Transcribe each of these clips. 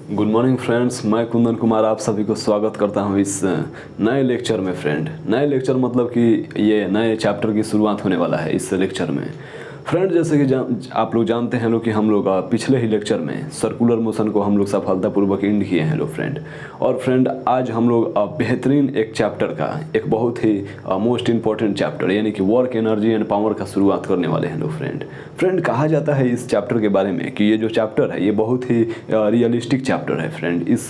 Good morning friends, मैं कुंदन कुमार आप सभी को स्वागत करता हूं इस नए लेक्चर में। फ्रेंड, नए लेक्चर मतलब कि ये नए चैप्टर की शुरुआत होने वाला है इस लेक्चर में। फ्रेंड, जैसे कि आप लोग जानते हैं लोग कि हम लोग पिछले ही लेक्चर में सर्कुलर मोशन को हम लोग सफलतापूर्वक एंड किए हैं लोग फ्रेंड। और फ्रेंड, आज हम लोग बेहतरीन एक चैप्टर का, एक बहुत ही मोस्ट इंपॉर्टेंट चैप्टर यानी कि वर्क, एनर्जी एंड पावर का शुरुआत करने वाले हैं लोग फ्रेंड। फ्रेंड, कहा जाता है इस चैप्टर के बारे में कि ये जो चैप्टर है ये बहुत ही रियलिस्टिक चैप्टर है फ्रेंड। इस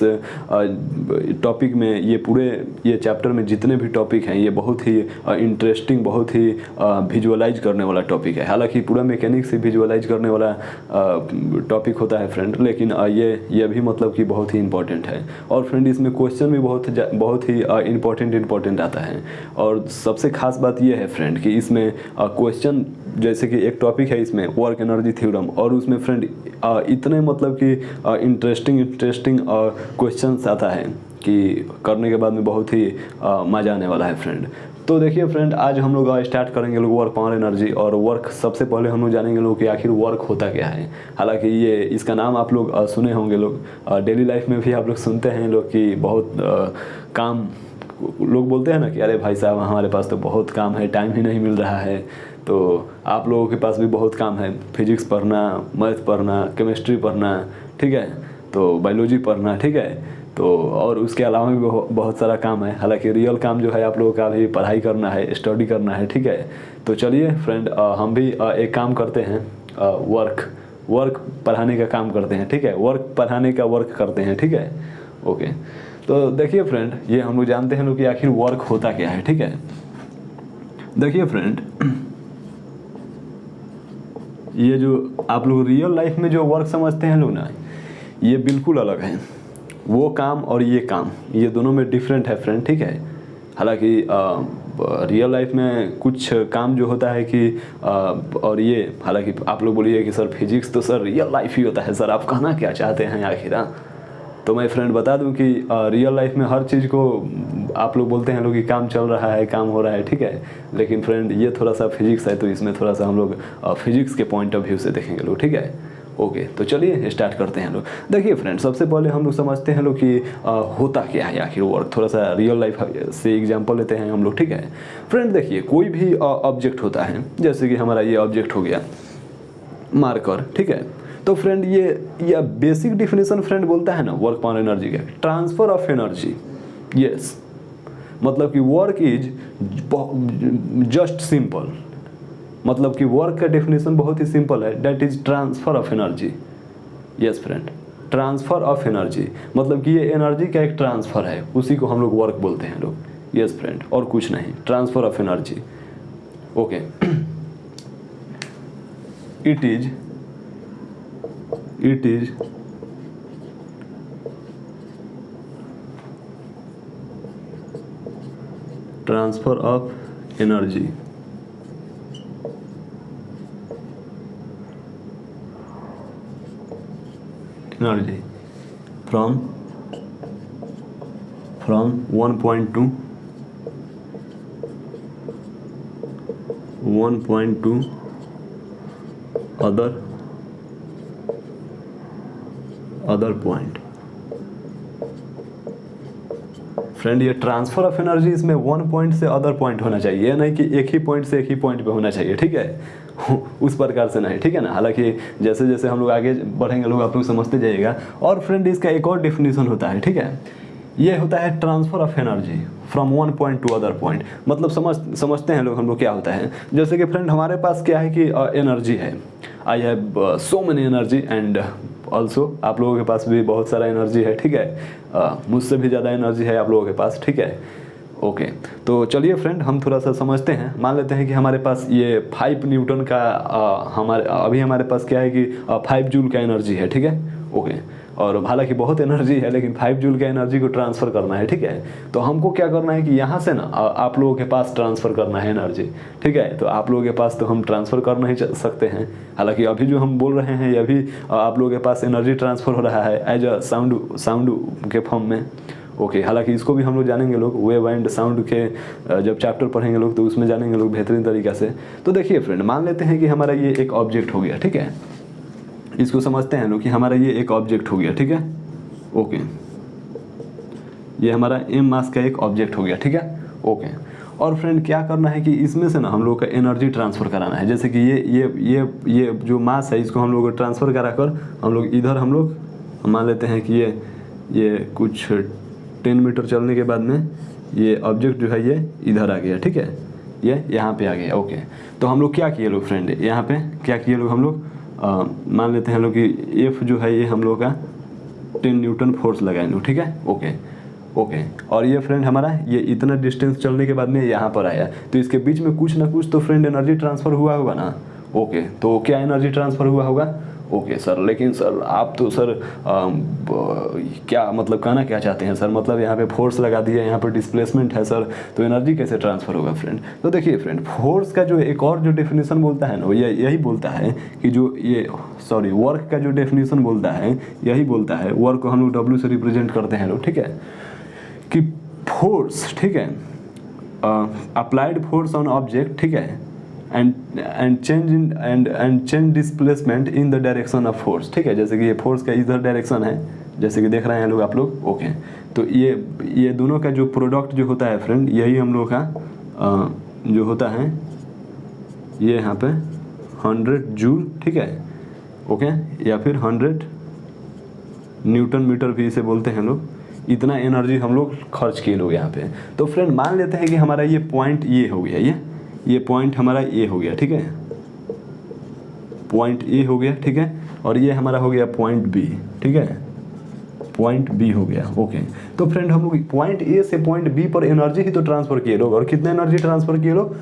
टॉपिक में ये चैप्टर में जितने भी टॉपिक हैं ये बहुत ही इंटरेस्टिंग, बहुत ही विजुअलाइज करने वाला टॉपिक है। हालांकि पूरा मैकेनिक्स से विजुअलाइज करने वाला टॉपिक होता है फ्रेंड, लेकिन ये भी मतलब कि बहुत ही इंपॉर्टेंट है। और फ्रेंड, इसमें क्वेश्चन भी बहुत ही इंपॉर्टेंट आता है। और सबसे खास बात ये है फ्रेंड कि इसमें क्वेश्चन, जैसे कि एक टॉपिक है इसमें वर्क एनर्जी थ्योरम, और उसमें फ्रेंड इतने मतलब कि इंटरेस्टिंग क्वेश्चंस आता है कि करने के बाद में बहुत ही मज़ा आने वाला है फ्रेंड। तो देखिए फ्रेंड, आज हम लोग स्टार्ट करेंगे लोग वर्क, पावर, एनर्जी। और वर्क सबसे पहले हम लोग जानेंगे लोग कि आखिर वर्क होता क्या है। हालांकि ये इसका नाम आप लोग सुने होंगे लोग, डेली लाइफ में भी आप लोग सुनते हैं लोग कि बहुत काम, लोग बोलते हैं ना कि अरे भाई साहब हमारे पास तो बहुत काम है, टाइम ही नहीं मिल रहा है। तो आप लोगों के पास भी बहुत काम है, फिजिक्स पढ़ना, मैथ पढ़ना, केमिस्ट्री पढ़ना, ठीक है, तो बायोलॉजी पढ़ना, ठीक है, तो और उसके अलावा भी बहुत सारा काम है। हालांकि रियल काम जो है आप लोगों का भी पढ़ाई करना है, स्टडी करना है, ठीक है। तो चलिए फ्रेंड, हम भी एक काम करते हैं, वर्क पढ़ाने का काम करते हैं, ठीक है, वर्क पढ़ाने का वर्क करते हैं, ठीक है, ओके। तो देखिए फ्रेंड, ये हम लोग जानते हैं लोग कि आखिर वर्क होता क्या है, ठीक है। देखिए फ्रेंड, ये जो आप लोग रियल लाइफ में जो वर्क समझते हैं लोग ना, ये बिल्कुल अलग है। वो काम और ये काम, ये दोनों में डिफरेंट है फ्रेंड, ठीक है। हालांकि रियल लाइफ में कुछ काम जो होता है कि और ये, हालांकि आप लोग बोलिए कि सर फिजिक्स तो सर रियल लाइफ ही होता है, सर आप कहना क्या चाहते हैं आखिर। तो मैं फ्रेंड बता दूं कि रियल लाइफ में हर चीज़ को आप लोग बोलते हैं लोग कि काम चल रहा है, काम हो रहा है, ठीक है। लेकिन फ्रेंड, ये थोड़ा सा फिजिक्स है, तो इसमें थोड़ा सा हम लोग फिजिक्स के पॉइंट ऑफ व्यू से देखेंगे लोग, ठीक है, ओके। तो चलिए स्टार्ट करते हैं लोग। देखिए फ्रेंड, सबसे पहले हम लोग समझते हैं लोग कि होता क्या है आखिर वर्क। थोड़ा सा रियल लाइफ से एग्जांपल लेते हैं हम लोग, ठीक है। फ्रेंड देखिए, कोई भी ऑब्जेक्ट होता है, जैसे कि हमारा ये ऑब्जेक्ट हो गया मार्कर, ठीक है। तो फ्रेंड ये बेसिक डिफिनेशन फ्रेंड बोलता है ना वर्क, पावर, एनर्जी का, ट्रांसफर ऑफ एनर्जी। यस, मतलब कि वर्क इज जस्ट सिंपल, मतलब कि वर्क का डेफिनेशन बहुत ही सिंपल है, that is transfer of energy. Yes friend, transfer of energy मतलब कि ये एनर्जी का एक ट्रांसफर है, उसी को हम लोग वर्क बोलते हैं लोग। यस फ्रेंड, और कुछ नहीं, transfer of energy, okay. It is transfer of energy from one point to other point। Friend, ये ट्रांसफर ऑफ एनर्जी, इसमें वन पॉइंट से अदर पॉइंट होना चाहिए, नहीं कि एक ही पॉइंट से एक ही पॉइंट पे होना चाहिए, ठीक है। उस प्रकार से नहीं, ठीक है ना। हालांकि जैसे जैसे हम लोग आगे बढ़ेंगे लोग आप लोग समझते जाइएगा। और फ्रेंड, इसका एक और डिफिनीशन होता है, ठीक है, ये होता है transfer of energy from one point to other point. मतलब समझते हैं लोग हम लोग क्या होता है। जैसे कि फ्रेंड, हमारे पास क्या है कि एनर्जी है, I have so many energy and also आप लोगों के पास भी बहुत सारा एनर्जी है, ठीक है, मुझसे भी ज़्यादा एनर्जी है आप लोगों के पास, ठीक है, ओके। तो चलिए फ्रेंड, हम थोड़ा सा समझते हैं। मान लेते हैं कि हमारे पास ये 5 न्यूटन का हमारे पास क्या है कि 5 जूल का एनर्जी है, ठीक है, ओके। और हालांकि बहुत एनर्जी है, लेकिन 5 जूल का एनर्जी को ट्रांसफ़र करना है, ठीक है। तो हमको क्या करना है कि यहाँ से ना आप लोगों के पास ट्रांसफ़र करना है एनर्जी, ठीक है। तो आप लोगों के पास तो हम ट्रांसफ़र कर नहीं सकते हैं। हालांकि अभी जो हम बोल रहे हैं ये अभी आप लोगों के पास एनर्जी ट्रांसफ़र हो रहा है एज अ साउंड के फॉर्म में, ओके। हालांकि इसको भी हम लोग जानेंगे लोग, वेव एंड साउंड के जब चैप्टर पढ़ेंगे लोग तो उसमें जानेंगे लोग बेहतरीन तरीक़ा से। तो देखिए फ्रेंड, मान लेते हैं कि हमारा ये एक ऑब्जेक्ट हो गया, ठीक है। इसको समझते हैं लोग कि हमारा ये एक ऑब्जेक्ट हो गया, ठीक है, ओके, ये हमारा m मास का एक ऑब्जेक्ट हो गया, ठीक है, ओके। और फ्रेंड क्या करना है कि इसमें से ना हम लोग का एनर्जी ट्रांसफ़र कराना है। जैसे कि ये जो मास है इसको हम लोग को ट्रांसफ़र करा कर हम लोग इधर हम लोग मान लेते हैं कि ये कुछ 10 मीटर चलने के बाद में ये ऑब्जेक्ट जो है ये इधर आ गया, ठीक है, ये यहाँ पे आ गया, ओके। तो हम लोग क्या किए लोग फ्रेंड, यहाँ पे क्या किए लोग, हम लोग मान लेते हैं लोग कि F जो है ये हम लोग का 10 न्यूटन फोर्स लगाए लोग, ठीक है, ओके ओके। और ये फ्रेंड हमारा ये इतना डिस्टेंस चलने के बाद में यहाँ पर आया, तो इसके बीच में कुछ ना कुछ तो फ्रेंड एनर्जी ट्रांसफ़र हुआ होगा ना, ओके। तो क्या एनर्जी ट्रांसफ़र हुआ होगा, ओके सर। लेकिन सर आप तो सर क्या मतलब कहना क्या चाहते हैं सर, मतलब यहाँ पे फोर्स लगा दिया, यहाँ पर डिस्प्लेसमेंट है सर, तो एनर्जी कैसे ट्रांसफ़र होगा फ्रेंड। तो देखिए फ्रेंड, फोर्स का जो एक और जो डेफिनेशन बोलता है ना, वो यही बोलता है कि जो ये वर्क का जो डेफिनेशन बोलता है, यही बोलता है, वर्क को हम लोग W से रिप्रेजेंट करते हैं लोग, ठीक है, कि फोर्स, ठीक है, अप्लाइड फोर्स ऑन ऑब्जेक्ट, ठीक है, and change displacement in the direction of force, ठीक है। जैसे कि ये फोर्स का इधर डायरेक्शन है, जैसे कि देख रहे हैं लोग आप लोग, ओके। तो ये दोनों का जो प्रोडक्ट जो होता है फ्रेंड, यही हम लोग का जो होता है ये यहाँ पे 100 जूल, ठीक है, ओके, या फिर 100 न्यूटन मीटर भी इसे बोलते हैं लोग। इतना एनर्जी हम लोग खर्च किए लोग यहाँ पे। तो फ्रेंड मान लेते हैं कि हमारा ये पॉइंट ये हो गया, ये पॉइंट हमारा ये हो गया, ठीक है, पॉइंट ए हो गया, ठीक है, और ये हमारा हो गया पॉइंट बी, ठीक है, पॉइंट बी हो गया, ओके। तो फ्रेंड हम लोग पॉइंट ए से पॉइंट बी पर एनर्जी ही तो ट्रांसफ़र किए लोग, और कितना एनर्जी ट्रांसफ़र किए लोग,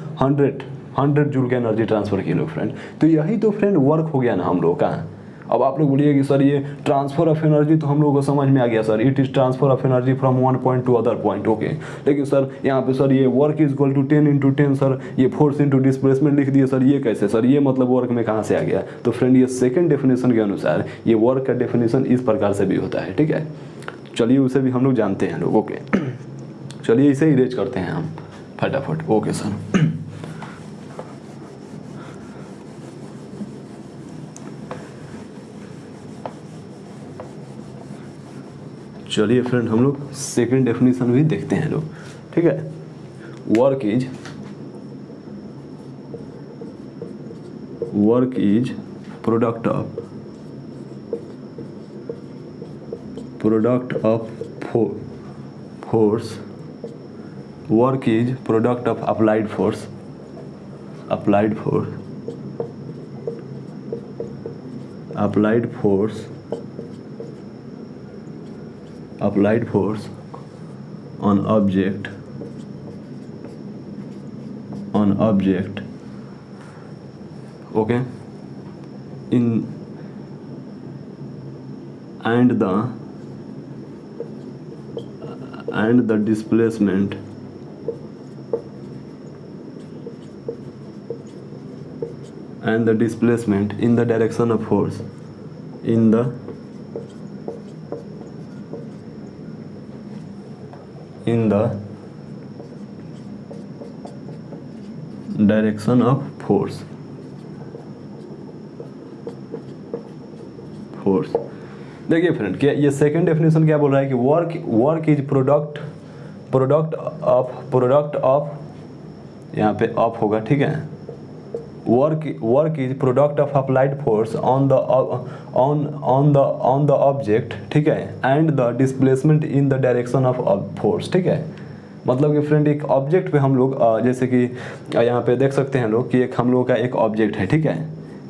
100 जूल का एनर्जी ट्रांसफ़र किए लोग फ्रेंड। तो यही तो फ्रेंड वर्क हो गया ना हम लोग का। अब आप लोग बोलिए कि सर ये ट्रांसफ़र ऑफ एनर्जी तो हम लोगों को समझ में आ गया sir, it is transfer of energy from one point to other point, okay. लेकिन सर यहाँ पे सर ये work is equal to 10 × 10 sir, ये फोर्स इंटू डिस्प्लेसमेंट लिख दिए सर, ये कैसे सर, ये मतलब वर्क में कहाँ से आ गया। तो फ्रेंड ये सेकेंड डेफिनेशन के अनुसार ये वर्क का डेफिनेशन इस प्रकार से भी होता है, ठीक है। चलिए उसे भी हम लोग जानते हैं लोग, ओके। चलिए इसे इरेज करते हैं हम फटाफट, ओके सर। चलिए फ्रेंड हम लोग सेकेंड डेफिनेशन भी देखते हैं लोग, ठीक है। Work is product of force, work is product of applied force on object okay and the displacement in the direction of force in the direction of force। देखिए फ्रेंड, क्या ये सेकंड डेफिनेशन क्या बोल रहा है कि वर्क इज प्रोडक्ट ऑफ यहाँ पे ऑफ होगा, ठीक है। Work is product of applied force on the object, ठीक है, and the displacement in the direction of force, ठीक है। मतलब कि फ्रेंड एक ऑब्जेक्ट पे हम लोग जैसे कि यहाँ पे देख सकते हैं लोग कि एक हम लोग का एक ऑब्जेक्ट है, ठीक है।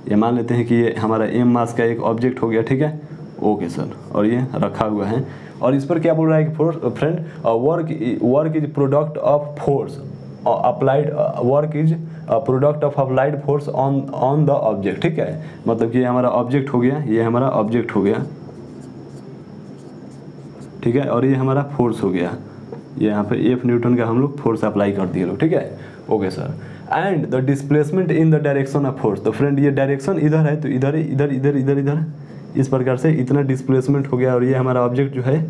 ये मान लेते हैं कि ये हमारा m मास का एक ऑब्जेक्ट हो गया, ठीक है, ओके सर, और ये रखा हुआ है। और इस पर क्या बोल रहा है कि friend work is product of force applied, work is product of applied force on the object, ठीक है। मतलब कि ये हमारा ऑब्जेक्ट हो गया, ये हमारा ऑब्जेक्ट हो गया, ठीक है, और ये हमारा फोर्स हो गया, ये यहाँ पे F न्यूटन का हम लोग फोर्स अप्लाई कर दिए लोग, ठीक है, okay sir. And the displacement in the direction of force, तो फ्रेंड ये डायरेक्शन इधर है, तो इधर इस प्रकार से इतना डिस्प्लेसमेंट हो गया, और ये हमारा ऑब्जेक्ट जो है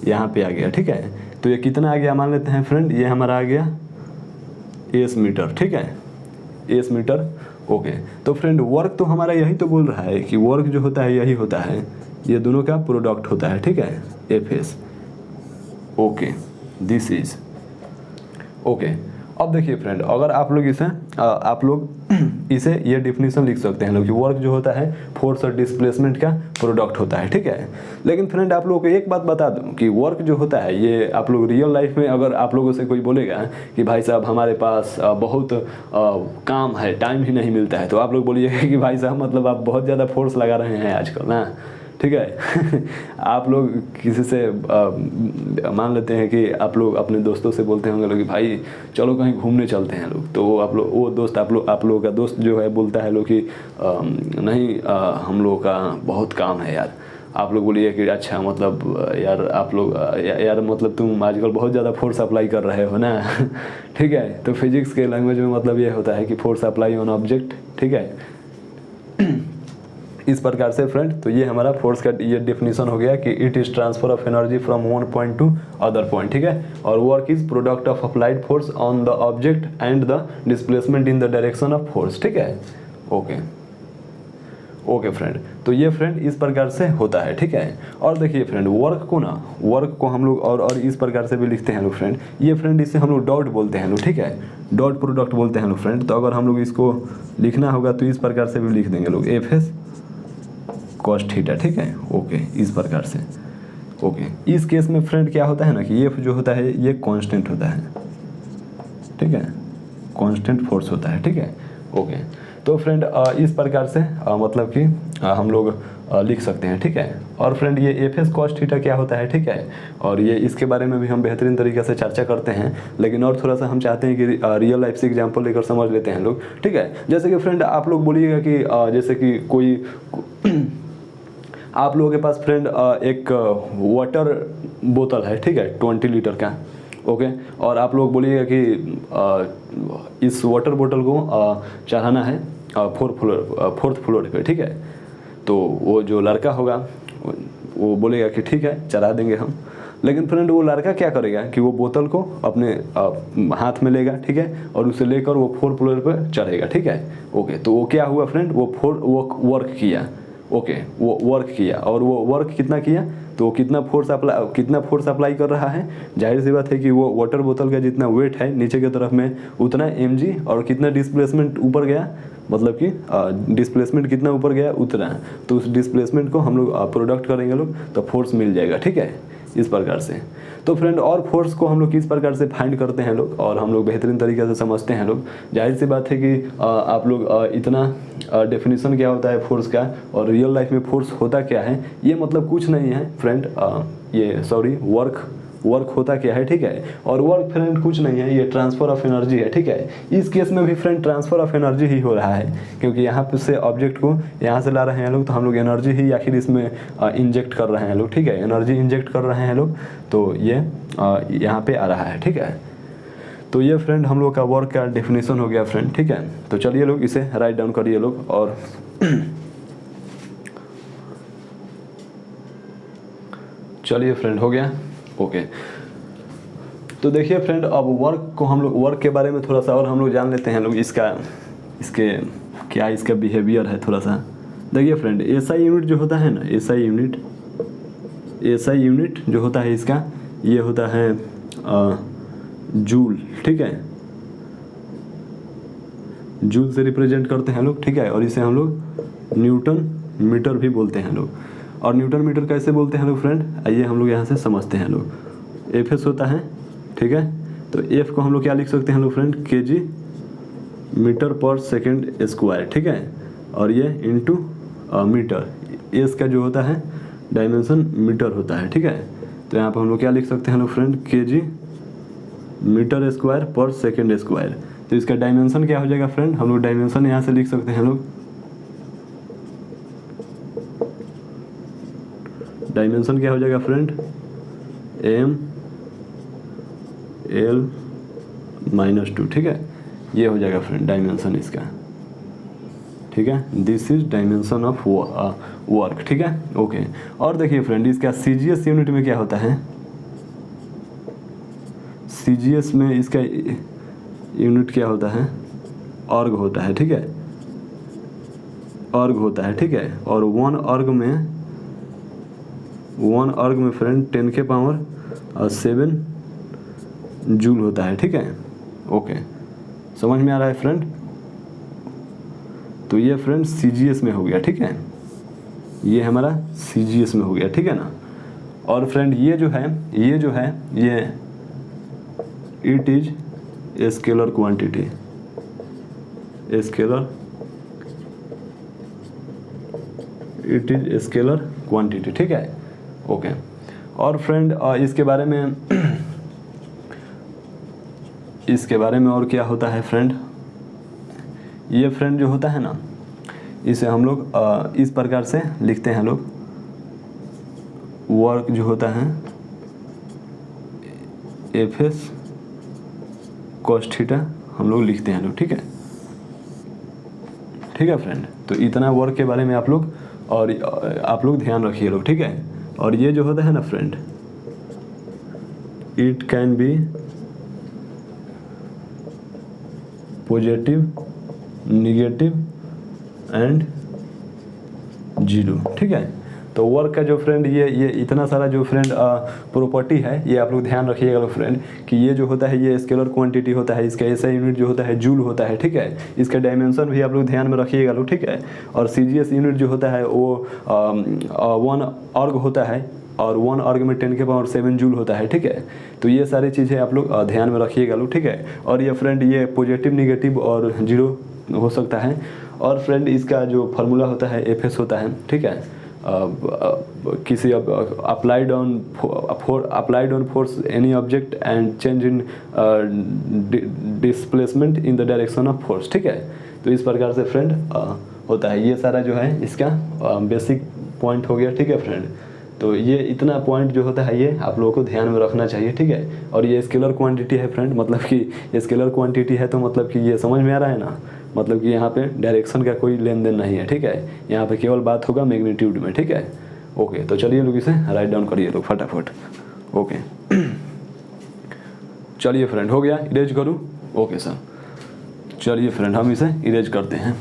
यहाँ पे आ गया, ठीक है। तो ये कितना आ गया मान लेते हैं फ्रेंड, ये हमारा आ गया S मीटर, ठीक है, S मीटर, ओके। तो फ्रेंड वर्क तो हमारा यही तो बोल रहा है कि वर्क जो होता है यही होता है ये दोनों का प्रोडक्ट होता है, ठीक है, FS. Okay, this is okay. अब देखिए फ्रेंड, अगर आप लोग इसे ये डिफिनीशन लिख सकते हैं लोग कि वर्क जो होता है फोर्स और डिस्प्लेसमेंट का प्रोडक्ट होता है, ठीक है। लेकिन फ्रेंड आप लोगों को एक बात बता दूं कि वर्क जो होता है ये आप लोग रियल लाइफ में अगर आप लोगों से कोई बोलेगा कि भाई साहब हमारे पास बहुत काम है, टाइम ही नहीं मिलता है, तो आप लोग बोलिएगा कि भाई साहब मतलब आप बहुत ज़्यादा फोर्स लगा रहे हैं आजकल ना, ठीक है। आप लोग किसी से मान लेते हैं कि आप लोग अपने दोस्तों से बोलते होंगे लोग कि भाई चलो कहीं घूमने चलते हैं लोग, तो वो दोस्त आप लोगों का दोस्त जो है बोलता है लोग कि नहीं हम लोगों का बहुत काम है यार। आप लोग बोलिए कि अच्छा मतलब यार आप लोग यार मतलब तुम आजकल बहुत ज़्यादा फोर्स अप्लाई कर रहे हो ना। ठीक है, तो फिजिक्स के लैंग्वेज में मतलब ये होता है कि फोर्स अप्लाई ऑन ऑब्जेक्ट, ठीक है। इस प्रकार से फ्रेंड, तो ये हमारा फोर्स का ये डेफिनेशन हो गया कि it is transfer of energy from one point to other point, ठीक है। और work is product of applied force on the object and the displacement in the direction of force, ठीक है। ओके फ्रेंड, तो ये फ्रेंड इस प्रकार से होता है, ठीक है। और देखिए फ्रेंड, वर्क को हम लोग और इस प्रकार से भी लिखते हैं लोग फ्रेंड। ये फ्रेंड इसे हम लोग डॉट बोलते हैं लोग, ठीक है, डॉट प्रोडक्ट बोलते हैं लोग फ्रेंड। तो अगर हम लोग इसको लिखना होगा तो इस प्रकार से भी लिख देंगे लोग, एफ एस कॉस थीटा, ठीक है। ओके, इस प्रकार से। ओके, इस केस में फ्रेंड क्या होता है ना कि एफ जो होता है ये कांस्टेंट होता है, ठीक है, कांस्टेंट फोर्स होता है, ठीक है। ओके, तो फ्रेंड इस प्रकार से मतलब कि हम लोग लिख सकते हैं, ठीक है। और फ्रेंड ये एफ एस कॉस थीटा क्या होता है, ठीक है, और ये इसके बारे में भी हम बेहतरीन तरीके से चर्चा करते हैं, लेकिन और थोड़ा सा हम चाहते हैं कि रियल लाइफ से एग्जांपल लेकर समझ लेते हैं लोग, ठीक है। जैसे कि फ्रेंड आप लोग बोलिएगा कि जैसे कि कोई आप लोगों के पास फ्रेंड एक वाटर बोतल है, ठीक है, 20 लीटर का, ओके। और आप लोग बोलिएगा कि इस वाटर बोतल को चढ़ाना है फोर्थ फ्लोर पे, ठीक है। तो वो जो लड़का होगा वो बोलेगा कि ठीक है चढ़ा देंगे हम। लेकिन फ्रेंड वो लड़का क्या करेगा कि वो बोतल को अपने हाथ में लेगा, ठीक है, और उसे लेकर वो 4 फ्लोर पर चढ़ेगा, ठीक है। ओके, तो वो क्या हुआ फ्रेंड, वो वर्क किया, ओके, वो वर्क किया। और वो वर्क कितना किया, तो कितना फोर्स अप्लाई कर रहा है। जाहिर सी बात है कि वो वाटर बोतल का जितना वेट है नीचे की तरफ में उतना mg, और कितना डिस्प्लेसमेंट ऊपर गया, मतलब कि डिस्प्लेसमेंट कितना ऊपर गया उतना, तो उस डिस्प्लेसमेंट को हम लोग प्रोडक्ट करेंगे लोग तो फोर्स मिल जाएगा, ठीक है, इस प्रकार से। तो फ्रेंड और फोर्स को हम लोग किस प्रकार से फाइंड करते हैं लोग, और हम लोग बेहतरीन तरीके से समझते हैं लोग। जाहिर सी बात है कि आप लोग इतना डेफिनेशन क्या होता है फोर्स का, और रियल लाइफ में फोर्स होता क्या है, ये मतलब कुछ नहीं है फ्रेंड, वर्क होता क्या है, ठीक है। और वर्क फ्रेंड कुछ नहीं है, ये ट्रांसफर ऑफ एनर्जी है, ठीक है। इस केस में भी फ्रेंड ट्रांसफर ऑफ एनर्जी ही हो रहा है, क्योंकि यहाँ पे से ऑब्जेक्ट को यहाँ से ला रहे हैं लोग, तो हम लोग एनर्जी ही आखिर इसमें इंजेक्ट कर रहे हैं लोग, ठीक है, एनर्जी इंजेक्ट कर रहे हैं लोग, तो ये यहाँ पे आ रहा है, ठीक है। तो ये फ्रेंड हम लोग का वर्क का डेफिनेशन हो गया फ्रेंड, ठीक है। तो चलिए लोग इसे राइट डाउन करिए लोग। और चलिए फ्रेंड हो गया, ओके। तो देखिए फ्रेंड, अब वर्क के बारे में थोड़ा सा और हम लोग जान लेते हैं लोग, इसका बिहेवियर है थोड़ा सा। देखिए फ्रेंड, एसआई यूनिट जो होता है ना, एसआई यूनिट जो होता है इसका, ये होता है जूल, ठीक है, जूल से रिप्रेजेंट करते हैं लोग, ठीक है। और इसे हम लोग न्यूटन मीटर भी बोलते हैं लोग। और न्यूटन मीटर कैसे बोलते हैं लोग फ्रेंड, आइए हम लोग यहाँ से समझते हैं लोग। एफ एस होता है, ठीक है, तो एफ को हम लोग क्या लिख सकते हैं लोग फ्रेंड, केजी मीटर पर सेकेंड स्क्वायर, ठीक है। और ये इनटू मीटर, एस का जो होता है डायमेंशन मीटर होता है, ठीक है। तो यहाँ पर हम लोग क्या लिख सकते हैं लोग फ्रेंड, केजी मीटर स्क्वायर पर सेकेंड स्क्वायर। तो इसका डायमेंशन क्या हो जाएगा फ्रेंड, हम लोग डायमेंशन यहाँ से लिख सकते हैं लोग, डायमेंशन क्या हो जाएगा फ्रेंड, एम एल -2, ठीक है, ये हो जाएगा फ्रेंड डायमेंशन इसका, ठीक है। This is dimension of work, ठीक है, ओके। और देखिए फ्रेंड, इसका सीजीएस यूनिट में क्या होता है, सीजीएस में इसका यूनिट क्या होता है, अर्ग होता है, ठीक है, अर्ग होता है, ठीक है। और 1 अर्ग में 1 अर्ग में फ्रेंड 10 के पावर 7 जूल होता है, ठीक है। ओके, समझ में आ रहा है फ्रेंड। तो ये फ्रेंड CGS में हो गया, ठीक है, ये हमारा CGS में हो गया, ठीक है ना। और फ्रेंड ये जो है ये it is a scalar quantity, it is scalar quantity, ठीक है। ओके, और फ्रेंड इसके बारे में और क्या होता है फ्रेंड, ये फ्रेंड जो होता है ना, इसे हम लोग इस प्रकार से लिखते हैं लोग, वर्क जो होता है FS cos थीटा हम लोग लिखते हैं लोग, ठीक है, ठीक है फ्रेंड। तो इतना वर्क के बारे में आप लोग ध्यान रखिए लोग, ठीक है। और ये जो होता है ना friend, it can be positive, negative and zero, ठीक है। तो वर्क का जो फ्रेंड ये इतना सारा जो फ्रेंड प्रॉपर्टी है, ये आप लोग ध्यान रखिएगा लोग फ्रेंड, कि ये जो होता है ये स्केलर क्वांटिटी होता है, इसका ऐसा यूनिट जो होता है जूल होता है, ठीक है। इसका डायमेंशन भी आप लोग ध्यान में रखिएगा लोग, ठीक है। और CGS यूनिट जो होता है वो 1 अर्ग होता है, और 1 अर्ग में 10 के पावर 7 जूल होता है, ठीक है। तो ये सारी चीज़ें आप लोग ध्यान में रखिएगा लोग, ठीक है। और ये फ्रेंड ये पॉजिटिव, निगेटिव और जीरो हो सकता है। और फ्रेंड इसका जो फार्मूला होता है FS होता है, ठीक है। किसी applied on force any object and change in displacement in the direction of force, ठीक है। तो इस प्रकार से फ्रेंड होता है, ये सारा जो है इसका बेसिक पॉइंट हो गया, ठीक है फ्रेंड। तो ये इतना पॉइंट जो होता है ये आप लोगों को ध्यान में रखना चाहिए, ठीक है। और ये स्केलर क्वांटिटी है फ्रेंड, मतलब कि स्केलर क्वांटिटी है तो मतलब कि ये समझ में आ रहा है ना, मतलब कि यहाँ पे डायरेक्शन का कोई लेन देन नहीं है, ठीक है। यहाँ पे केवल बात होगा मैग्नीट्यूड में, ठीक है। ओके, तो चलिए लोग इसे राइट डाउन करिए लोग फटाफट। ओके चलिए फ्रेंड, हो गया, इरेज करूँ? ओके सर, चलिए फ्रेंड हम इसे इरेज करते हैं।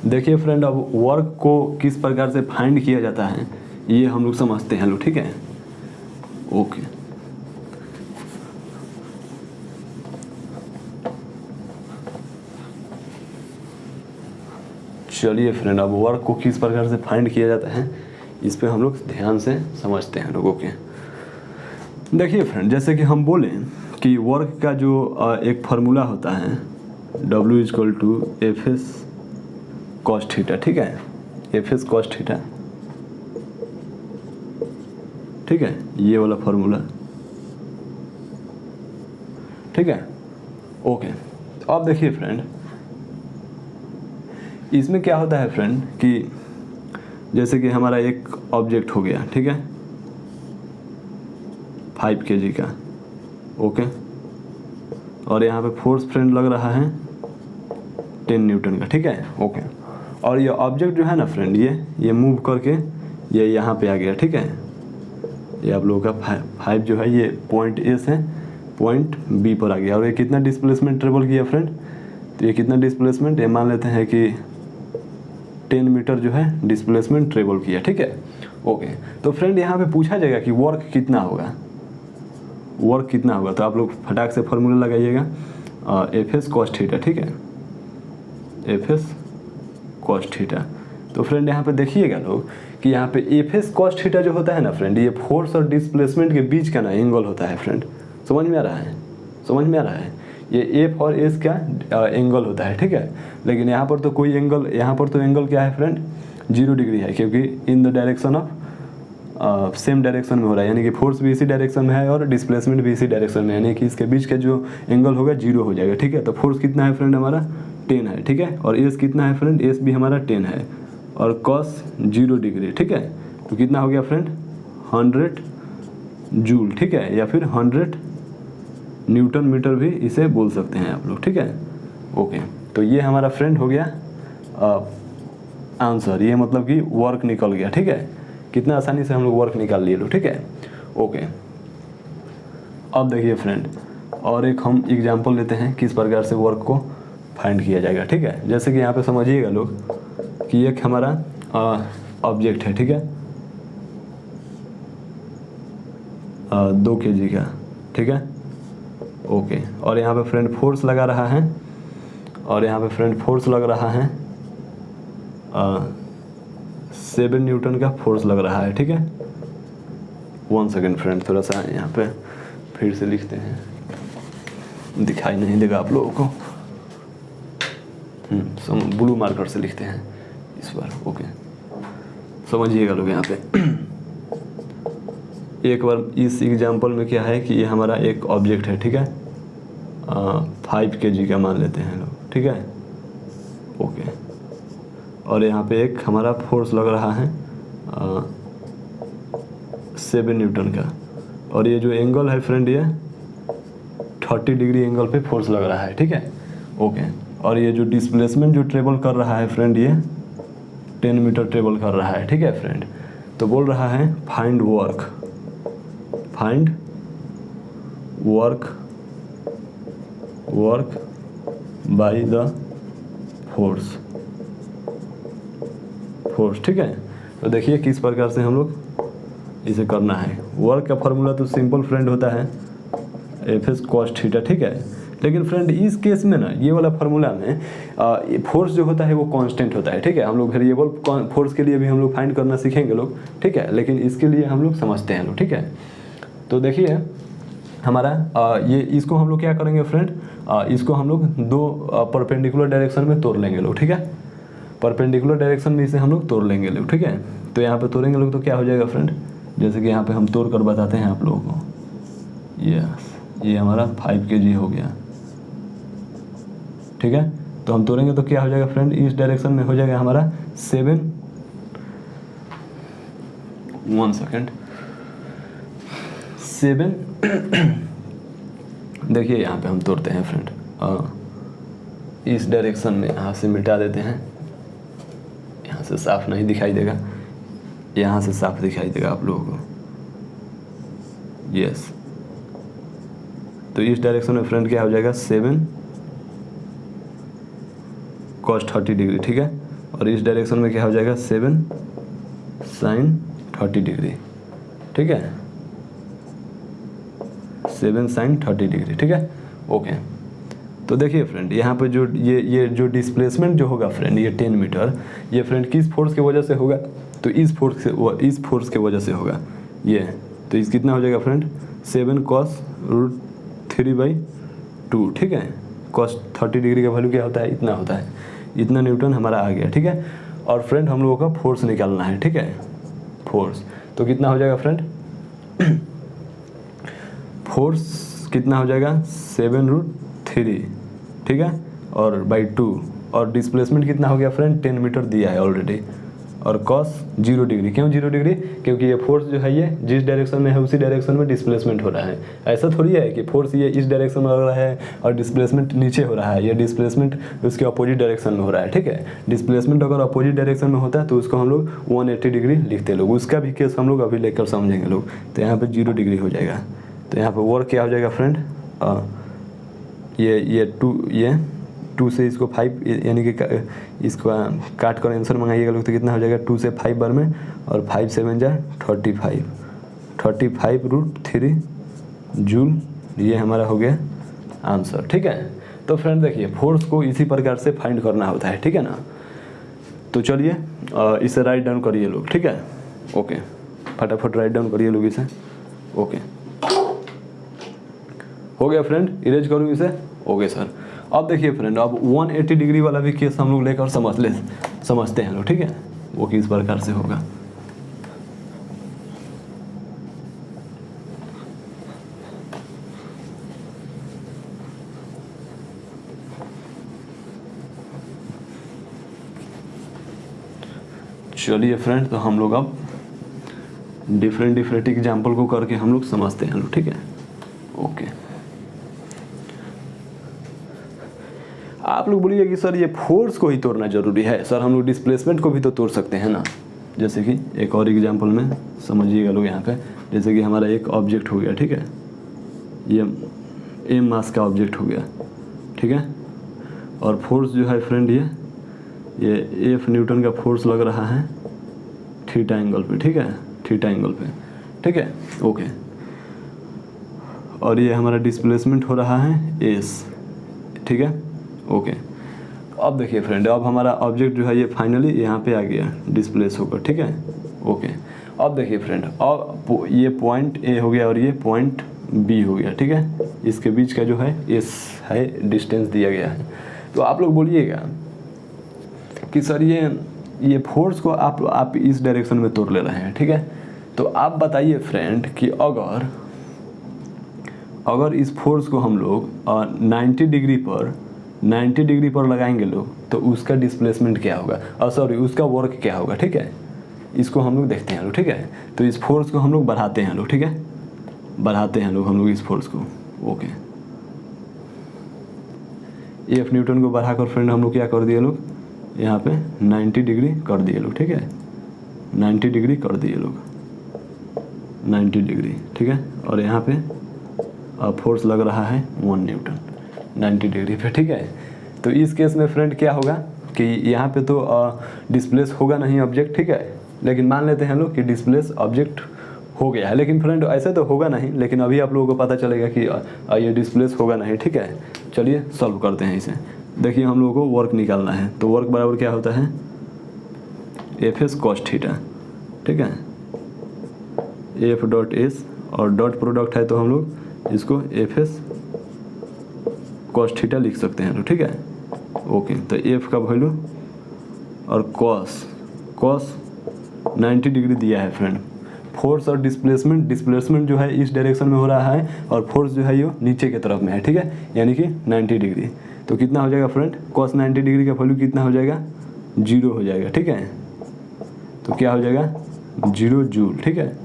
देखिए फ्रेंड, अब वर्क को किस प्रकार से फाइंड किया जाता है ये हम लोग समझते हैं लोग, ठीक है। ओके, चलिए फ्रेंड, अब वर्क को किस प्रकार से फाइंड किया जाता है इस पे हम लोग ध्यान से समझते हैं लोगों के। देखिए फ्रेंड, जैसे कि हम बोले कि वर्क का जो एक फार्मूला होता है W = FS cos थीटा, ठीक है, FS cos थीटा, ठीक है, ये वाला फार्मूला, ठीक है। ओके, अब देखिए फ्रेंड, इसमें क्या होता है फ्रेंड कि जैसे कि हमारा एक ऑब्जेक्ट हो गया, ठीक है, 5 kg का, ओके, और यहाँ पे फोर्स फ्रेंड लग रहा है 10 न्यूटन का, ठीक है। ओके, और ये ऑब्जेक्ट जो है ना फ्रेंड, ये मूव करके ये यहाँ पे आ गया, ठीक है। ये आप लोगों का 5 जो है ये पॉइंट A से पॉइंट B पर आ गया, और ये कितना डिस्प्लेसमेंट ट्रेवल किया फ्रेंड, तो ये कितना डिस्प्लेसमेंट, ये मान लेते हैं कि 10 मीटर जो है डिस्प्लेसमेंट ट्रेवल किया, ठीक है। ओके, तो फ्रेंड यहाँ पे पूछा जाएगा कि वर्क कितना होगा, तो आप लोग फटाक से फार्मूला लगाइएगा, FS cos थीटा, ठीक है, FS cos थीटा। तो फ्रेंड यहाँ पे देखिएगा लोग कि यहाँ पे FS cos थीटा जो होता है ना फ्रेंड, ये फोर्स और डिस्प्लेसमेंट के बीच का ना एंगल होता है फ्रेंड, समझ में आ रहा है, ये F और S का एंगल होता है, ठीक है। लेकिन यहाँ पर तो कोई एंगल, यहाँ पर तो एंगल क्या है फ्रेंड, 0 डिग्री है, क्योंकि in the direction of same direction में हो रहा है, यानी कि फोर्स भी इसी डायरेक्शन में है और डिस्प्लेसमेंट भी इसी डायरेक्शन में है, यानी कि इसके बीच का जो एंगल होगा 0 हो जाएगा, ठीक है। तो फोर्स कितना है फ्रेंड हमारा 10 है, ठीक है, और एस कितना है फ्रेंड, एस भी हमारा 10 है, और कॉस 0 डिग्री, ठीक है। तो कितना हो गया फ्रेंड 100 जूल, ठीक है, या फिर 100 न्यूटन मीटर भी इसे बोल सकते हैं आप लोग, ठीक है। ओके, तो ये हमारा फ्रेंड हो गया आंसर, ये मतलब कि वर्क निकल गया, ठीक है। कितना आसानी से हम लोग वर्क निकाल लिए लोग, ठीक है। ओके, अब देखिए फ्रेंड, और एक हम एग्जांपल लेते हैं किस प्रकार से वर्क को फाइंड किया जाएगा, ठीक है। जैसे कि यहाँ पे समझिएगा लोग कि एक हमारा ऑब्जेक्ट है, ठीक है, 2 kg का, ठीक है, ओके। और यहाँ पे फ्रेंड फोर्स लगा रहा है, और यहाँ पे फ्रेंड फोर्स लग रहा है 7 न्यूटन का फोर्स लग रहा है, ठीक है। 1 सेकेंड फ्रेंड, थोड़ा सा यहाँ पे फिर से लिखते हैं, दिखाई नहीं देगा आप लोगों को। ब्लू मार्कर से लिखते हैं इस बार, ओके। समझिएगा लोग यहाँ पे एक बार इस एग्जांपल में क्या है कि ये हमारा एक ऑब्जेक्ट है, ठीक है, 5 kg का मान लेते हैं लोग, ठीक है, ओके। और यहाँ पे एक हमारा फोर्स लग रहा है 7 न्यूटन का, और ये जो एंगल है फ्रेंड ये 30 डिग्री एंगल पे फोर्स लग रहा है, ठीक है, ओके। और ये जो डिस्प्लेसमेंट जो ट्रेवल कर रहा है फ्रेंड ये 10 मीटर ट्रेवल कर रहा है, ठीक है फ्रेंड। तो बोल रहा है find work by the force, ठीक है। तो देखिए किस प्रकार से हम लोग इसे करना है। वर्क का फॉर्मूला तो सिंपल फ्रेंड होता है Fs cos थीटा, ठीक है। लेकिन फ्रेंड इस केस में ना ये वाला फार्मूला में फोर्स जो होता है वो कांस्टेंट होता है, ठीक है। हम लोग वेरिएबल फोर्स के लिए भी हम लोग फाइंड करना सीखेंगे लोग, ठीक है, लेकिन इसके लिए हम लोग समझते हैं लोग, ठीक है। तो देखिए हमारा ये इसको हम लोग क्या करेंगे फ्रेंड, इसको हम लोग 2 परपेंडिकुलर डायरेक्शन में तोड़ लेंगे लोग, ठीक है। परपेंडिकुलर डायरेक्शन में इसे हम लोग तोड़ लेंगे लोग, ठीक है। तो यहाँ पे तोड़ेंगे लोग तो क्या हो जाएगा फ्रेंड, जैसे कि यहाँ पे हम तोड़ कर बताते हैं आप लोगों को। ये हमारा 5 kg हो गया, ठीक है। तो हम तोड़ेंगे तो क्या हो जाएगा फ्रेंड, इस डायरेक्शन में हो जाएगा हमारा 7 देखिए यहाँ पे हम तोड़ते हैं फ्रेंड, इस डायरेक्शन में यहाँ से मिटा देते हैं, यहाँ से साफ नहीं दिखाई देगा, यहाँ से साफ दिखाई देगा आप लोगों को, यस। तो इस डायरेक्शन में फ्रेंड क्या हो जाएगा 7 cos 30 डिग्री, ठीक है। और इस डायरेक्शन में क्या हो जाएगा 7 sin 30 डिग्री, ठीक है, 7 sin 30 डिग्री, ठीक है, ओके। तो देखिए फ्रेंड यहाँ पे जो ये जो डिस्प्लेसमेंट जो होगा फ्रेंड ये 10 मीटर, ये फ्रेंड किस फोर्स की वजह से होगा, तो इस फोर्स के वजह से होगा ये। तो इस कितना हो जाएगा फ्रेंड 7 cos √3/2, ठीक है। cos 30 डिग्री का वैल्यू क्या होता है, इतना होता है, इतना न्यूटन हमारा आ गया, ठीक है। और फ्रेंड हम लोगों का फोर्स निकालना है, ठीक है, फोर्स। तो कितना हो जाएगा फ्रेंड फोर्स कितना हो जाएगा 7√3, ठीक है, और बाई 2। और डिस्प्लेसमेंट कितना हो गया फ्रेंड 10 मीटर दिया है ऑलरेडी। और cos 0 डिग्री, क्यों 0 डिग्री, क्योंकि ये फोर्स जो है ये जिस डायरेक्शन में है उसी डायरेक्शन में डिस्प्लेसमेंट हो रहा है। ऐसा थोड़ी है कि फोर्स ये इस डायरेक्शन में हो रहा है और डिस्प्लेसमेंट नीचे हो रहा है, ये डिस्प्लेसमेंट उसके अपोजिट डायरेक्शन में हो रहा है, ठीक है। डिस्प्लेसमेंट अगर अपोजिट डायरेक्शन में होता है तो उसको हम लोग 180 डिग्री लिखते लोग, उसका भी केस हम लोग अभी लेकर समझेंगे लोग। तो यहाँ पर 0 डिग्री हो जाएगा। तो यहाँ पर वर्क क्या हो जाएगा फ्रेंड, ये 2 से इसको 5 यानी कि इसको काट कर आंसर मंगाइएगा लोग, तो कितना हो जाएगा 2 से 5 बार में, और 5 7 जा 35√3 जूल, ये हमारा हो गया आंसर, ठीक है। तो फ्रेंड देखिए फोर्स को इसी प्रकार से फाइंड करना होता है, ठीक है ना। तो चलिए इसे राइट डाउन करिए लोग, ठीक है, ओके। फटाफट राइट डाउन करिए लोग इसे, ओके। हो गया फ्रेंड, इरेज करूँ इसे, ओके सर। अब देखिए फ्रेंड, अब 180 डिग्री वाला भी केस हम लोग लेकर समझते हैं लोग, ठीक है, वो किस प्रकार से होगा। चलिए फ्रेंड, तो हम लोग अब डिफरेंट एग्जाम्पल को करके हम लोग समझते हैं लोग, ठीक है, ओके। आप लोग बोलिए कि सर ये फोर्स को ही तोड़ना जरूरी है, सर हम लोग डिस्प्लेसमेंट को भी तो तोड़ सकते हैं ना। जैसे कि एक और एग्जांपल में समझिएगा लोग यहाँ पे, जैसे कि हमारा एक ऑब्जेक्ट हो गया, ठीक है, ये m मास का ऑब्जेक्ट हो गया, ठीक है। और फोर्स जो है फ्रेंड ये एफ न्यूटन का फोर्स लग रहा है थीटा एंगल पे, ठीक है, थीटा एंगल पे, ठीक है, ओके। और ये हमारा डिस्प्लेसमेंट हो रहा है एस, ठीक है, ओके। अब देखिए फ्रेंड, अब हमारा ऑब्जेक्ट जो है ये फाइनली यहाँ पे आ गया डिस्प्लेस होकर, ठीक है, ओके। अब देखिए फ्रेंड, अब ये पॉइंट ए हो गया और ये पॉइंट बी हो गया, ठीक है, इसके बीच का जो है एस है डिस्टेंस दिया गया है। तो आप लोग बोलिएगा कि सर ये फोर्स को आप इस डायरेक्शन में तोड़ ले रहे हैं, ठीक है। तो आप बताइए फ्रेंड कि अगर इस फोर्स को हम लोग 90 डिग्री पर लगाएंगे लोग, तो उसका डिस्प्लेसमेंट क्या होगा, सॉरी उसका वर्क क्या होगा, ठीक है। इसको हम लोग देखते हैं लोग, ठीक है। तो इस फोर्स को हम लोग बढ़ाते हैं लोग, ठीक है, बढ़ाते हैं लोग हम लोग इस फोर्स को, ओके। एफ न्यूटन को बढ़ाकर फ्रेंड हम लोग क्या कर दिए लोग, यहाँ पे 90 डिग्री कर दिए लोग, ठीक है, 90 डिग्री कर दिए लोग, 90 डिग्री, ठीक है। और यहाँ पे फोर्स लग रहा है 1 न्यूटन 90 डिग्री पे, ठीक है। तो इस केस में फ्रेंड क्या होगा कि यहाँ पे तो डिस्प्लेस होगा नहीं ऑब्जेक्ट, ठीक है, लेकिन मान लेते हैं हम लोग कि डिस्प्लेस ऑब्जेक्ट हो गया है। लेकिन फ्रेंड ऐसे तो होगा नहीं, लेकिन अभी आप लोगों को पता चलेगा कि ये डिस्प्लेस होगा नहीं, ठीक है। चलिए सॉल्व करते हैं इसे। देखिए हम लोगों को वर्क निकालना है, तो वर्क बराबर क्या होता है, एफ एस कॉस थीटा, ठीक है, एफ डॉट एस और डॉट प्रोडक्ट है तो हम लोग इसको एफ एस कॉस थीटा लिख सकते हैं, तो ठीक है, ओके। तो एफ का वैल्यू और कॉस 90 डिग्री दिया है फ्रेंड। फोर्स और डिस्प्लेसमेंट जो है इस डायरेक्शन में हो रहा है और फोर्स जो है ये नीचे की तरफ में है, ठीक है, यानी कि 90 डिग्री। तो कितना हो जाएगा फ्रेंड, cos 90 डिग्री का वैल्यू कितना हो जाएगा, 0 हो जाएगा, ठीक है। तो क्या हो जाएगा, 0 जूल, ठीक है,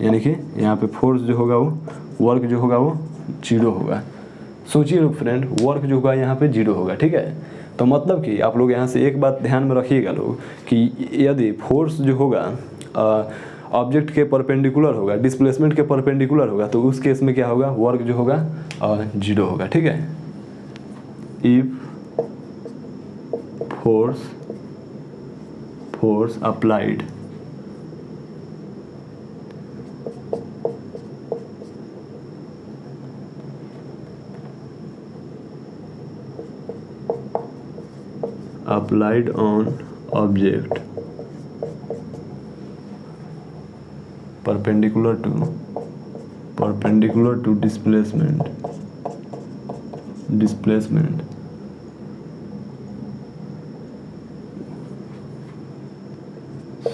यानी कि यहाँ पे फोर्स जो होगा वो, वर्क जो होगा वो 0 होगा। सोचिए लोग फ्रेंड, वर्क जो होगा यहाँ पे 0 होगा, ठीक है। तो मतलब कि आप लोग यहाँ से एक बात ध्यान में रखिएगा लोग कि यदि फोर्स जो होगा ऑब्जेक्ट के परपेंडिकुलर होगा, डिस्प्लेसमेंट के परपेंडिकुलर होगा, तो उस केस में क्या होगा, वर्क जो होगा 0 होगा, ठीक है। If force applied on object perpendicular to displacement,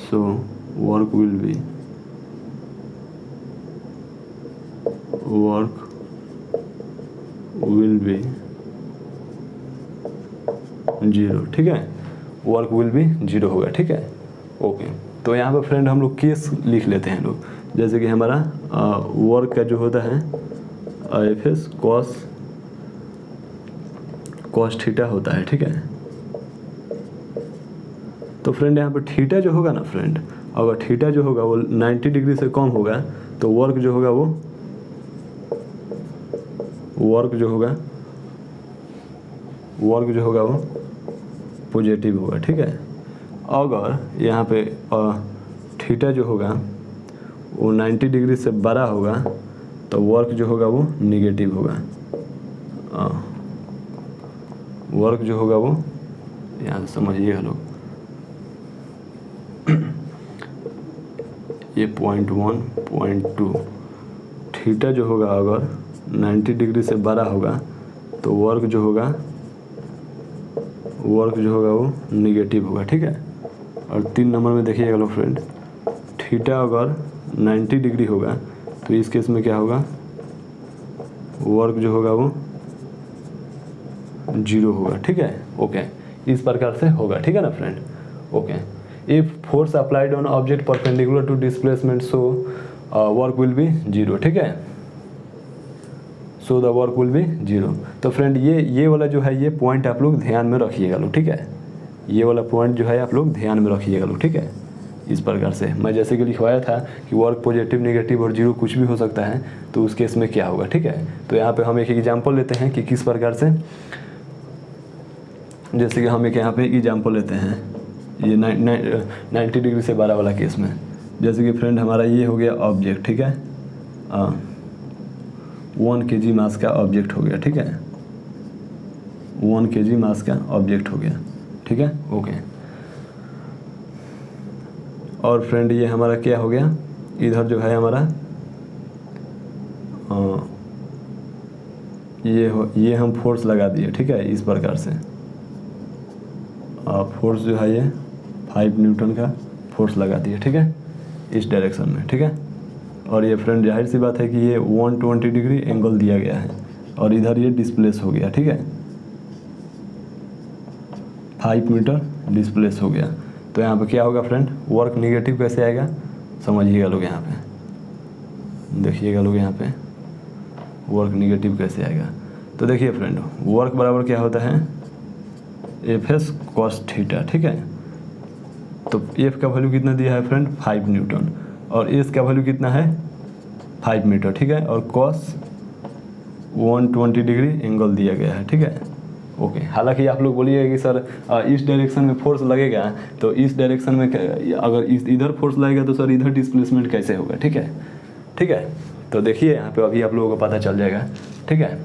so work will be 0, ठीक है, वर्क विल बी 0 होगा, ठीक है, ओके। तो यहाँ पर फ्रेंड हम लोग केस लिख लेते हैं लोग, जैसे कि हमारा वर्क का जो होता है एफ एस कॉस थीटा होता है, ठीक है। तो फ्रेंड यहाँ पर थीटा जो होगा ना फ्रेंड, अगर थीटा जो होगा वो 90 डिग्री से कम होगा तो वर्क जो होगा वो पॉजिटिव होगा, ठीक है। अगर यहाँ पे थीटा जो होगा वो 90 डिग्री से बड़ा होगा तो वर्क जो होगा वो निगेटिव होगा, वर्क जो होगा वो, यहाँ से समझिएगा लोग, ये 0.1 0.2 थीटा जो होगा अगर 90 डिग्री से बड़ा होगा तो वर्क जो होगा वो निगेटिव होगा, ठीक है। और 3 नंबर में देखिएगा लो फ्रेंड, थीटा अगर 90 डिग्री होगा तो इस केस में क्या होगा, वर्क जो होगा वो 0 होगा, ठीक है, ओके। इस प्रकार से होगा, ठीक है ना friend, okay. If force applied on object perpendicular to displacement so work will be 0, ठीक है, so the work will be 0। तो फ्रेंड ये वाला जो है ये पॉइंट आप लोग ध्यान में रखिएगा लोग, ठीक है, ये वाला पॉइंट जो है आप लोग ध्यान में रखिएगा लोग, ठीक है। इस प्रकार से मैं जैसे कि लिखवाया था कि वर्क पॉजिटिव, नेगेटिव और 0 कुछ भी हो सकता है, तो उस केस में क्या होगा, ठीक है। तो यहाँ पे हम एक एग्जांपल लेते हैं कि किस प्रकार से जैसे कि हम एक यहाँ पे एग्जाम्पल लेते हैं, ये 90 डिग्री से 12 वाला केस में। जैसे कि फ्रेंड हमारा ये हो गया ऑब्जेक्ट, ठीक है, 1 kg मास का ऑब्जेक्ट हो गया, ठीक है, 1 kg मास का ऑब्जेक्ट हो गया, ठीक है, ओके। और फ्रेंड ये हमारा क्या हो गया, इधर जो है हमारा ये हम फोर्स लगा दिए, ठीक है, इस प्रकार से फोर्स जो है ये 5 न्यूटन का फोर्स लगा दिए, ठीक है, इस डायरेक्शन में, ठीक है। और ये फ्रेंड जाहिर सी बात है कि ये 120 डिग्री एंगल दिया गया है और इधर ये डिस्प्लेस हो गया, ठीक है, 5 मीटर डिस्प्लेस हो गया। तो यहाँ पे क्या होगा फ्रेंड, वर्क निगेटिव कैसे आएगा समझिएगा लोग, यहाँ पे देखिएगा लोग, यहाँ पे वर्क निगेटिव कैसे आएगा। तो देखिए फ्रेंड, वर्क बराबर क्या होता है, एफ एस कॉस थीटा, ठीक है। तो एफ का वैल्यू कितना दिया है फ्रेंड, 5 न्यूटन, और एस का वैल्यू कितना है 5 मीटर, ठीक है, और कॉस 120 डिग्री एंगल दिया गया है, ठीक है, ओके। हालांकि आप लोग बोलिएगा कि सर इस डायरेक्शन में फोर्स लगेगा, तो इस डायरेक्शन में अगर इधर फोर्स लगेगा तो सर इधर डिस्प्लेसमेंट कैसे होगा, ठीक है, ठीक है। तो देखिए यहाँ पे अभी आप लोगों को पता चल जाएगा, ठीक है।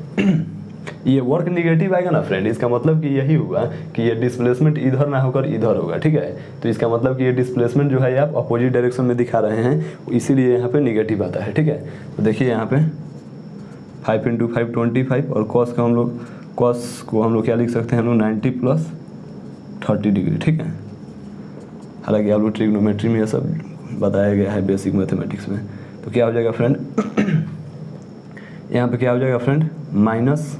ये वर्क निगेटिव आएगा ना फ्रेंड, इसका मतलब कि यही होगा कि ये डिस्प्लेसमेंट इधर ना होकर इधर होगा, ठीक है। तो इसका मतलब कि ये डिस्प्लेसमेंट जो है आप अपोजिट डायरेक्शन में दिखा रहे हैं, इसीलिए यहाँ पे निगेटिव आता है, ठीक है। तो देखिए यहाँ पे 5 × 5 25, और कॉस को हम लोग क्या लिख सकते हैं, हम लोग 90 + 30 डिग्री, ठीक है। हालांकि आप लोग ट्रिग्नोमेट्री में ये सब बताया गया है बेसिक मैथमेटिक्स में। तो क्या हो जाएगा फ्रेंड, यहाँ पे क्या हो जाएगा फ्रेंड, माइनस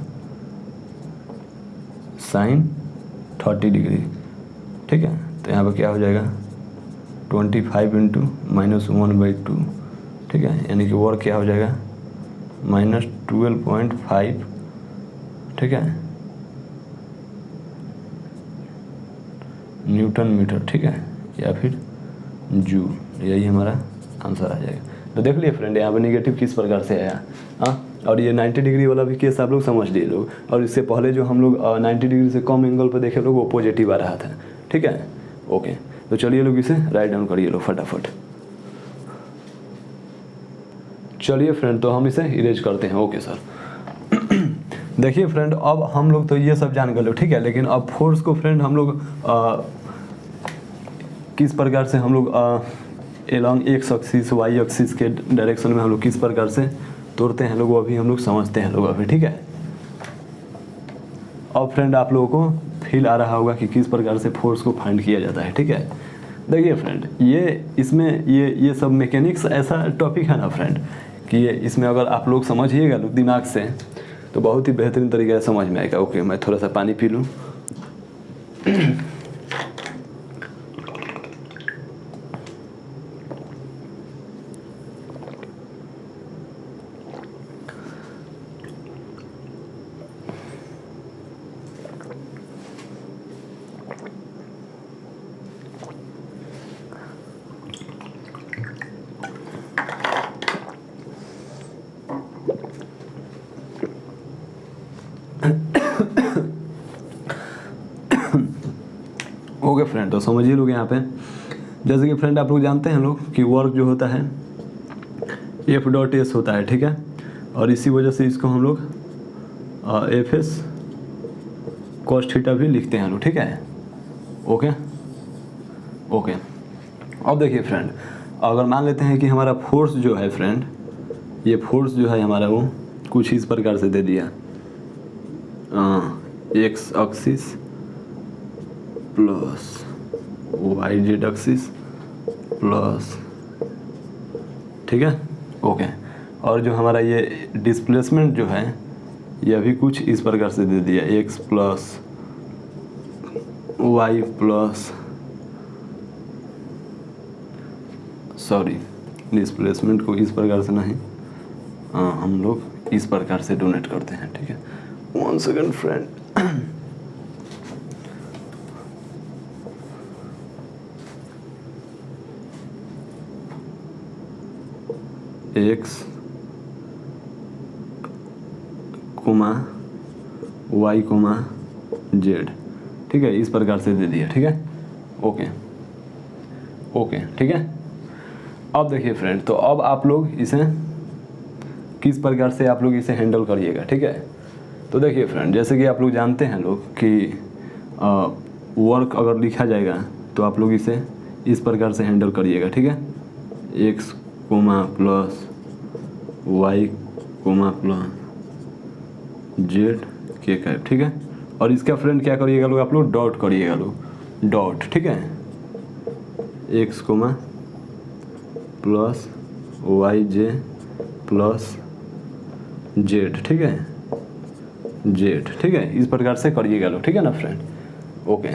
साइन 30 डिग्री, ठीक है। तो यहाँ पे क्या हो जाएगा 25 × -1/2, ठीक है, यानी कि वर्क क्या हो जाएगा -12.5, ठीक है, न्यूटन मीटर, ठीक है, या फिर जूल, यही हमारा आंसर आ जाएगा। तो देख लिए फ्रेंड यहाँ पे निगेटिव किस प्रकार से आया, हाँ। और ये 90 डिग्री वाला भी केस आप लोग समझ लिए लोग, और इससे पहले जो हम लोग 90 डिग्री से कम एंगल पर देखे लोग वो पॉजिटिव आ रहा था, ठीक है, ओके। तो चलिए लोग इसे राइट डाउन करिए लोग फटाफट। चलिए फ्रेंड, तो हम इसे इरेज करते हैं, ओके सर। देखिए फ्रेंड, अब हम लोग तो ये सब जान गए लोग, ठीक है, लेकिन अब फोर्स को फ्रेंड हम लोग किस प्रकार से हम लोग along x axis y axis के डायरेक्शन में हम लोग किस प्रकार से तोड़ते हैं लोग, वो अभी हम लोग समझते हैं लोग अभी, ठीक है। अब फ्रेंड आप लोगों को फील आ रहा होगा कि किस प्रकार से फोर्स को फाइंड किया जाता है, ठीक है। देखिए फ्रेंड, ये इसमें ये सब मैकेनिक्स ऐसा टॉपिक है ना फ्रेंड, कि ये इसमें अगर आप लोग समझिएगा लोग दिमाग से, तो बहुत ही बेहतरीन तरीके से समझ में आएगा। ओके, मैं थोड़ा सा पानी पी लूँ। ओके फ्रेंड, तो समझिए लोग यहाँ पे, जैसे कि फ्रेंड आप लोग जानते हैं लोग कि वर्क जो होता है F.S होता है, ठीक है, और इसी वजह से इसको हम लोग FS cos थीटा भी लिखते हैं लोग, ठीक है। ओके ओके, अब देखिए फ्रेंड, अगर मान लेते हैं कि हमारा फोर्स जो है फ्रेंड, ये फोर्स जो है हमारा वो कुछ इस प्रकार से दे दिया, x axis plus y z axis plus, ठीक है, ओके। और जो हमारा ये डिस्प्लेसमेंट जो है यह भी कुछ इस प्रकार से दे दिया, x plus y plus, sorry displacement को इस प्रकार से नहीं, हम लोग इस प्रकार से डोनेट करते हैं, ठीक है। 1 second friend, x comma y comma z, ठीक है, इस प्रकार से दे दिया, ठीक है, ओके ओके, ठीक है। अब देखिए फ्रेंड, तो अब आप लोग इसे किस प्रकार से आप लोग इसे हैंडल करिएगा, ठीक है। तो देखिए फ्रेंड, जैसे कि आप लोग जानते हैं लोग कि वर्क अगर लिखा जाएगा तो आप लोग इसे इस प्रकार से हैंडल करिएगा, ठीक है। X comma plus y comma plus z के कैप, ठीक है। और इसका फ्रेंड क्या करिएगा लोग, आप लोग डॉट करिएगा लोग, डॉट, ठीक है। एक्स कोमा प्लस वाई जे प्लस जेड, ठीक है, जेड, ठीक है, इस प्रकार से करिएगा लोग, ठीक है ना फ्रेंड, ओके।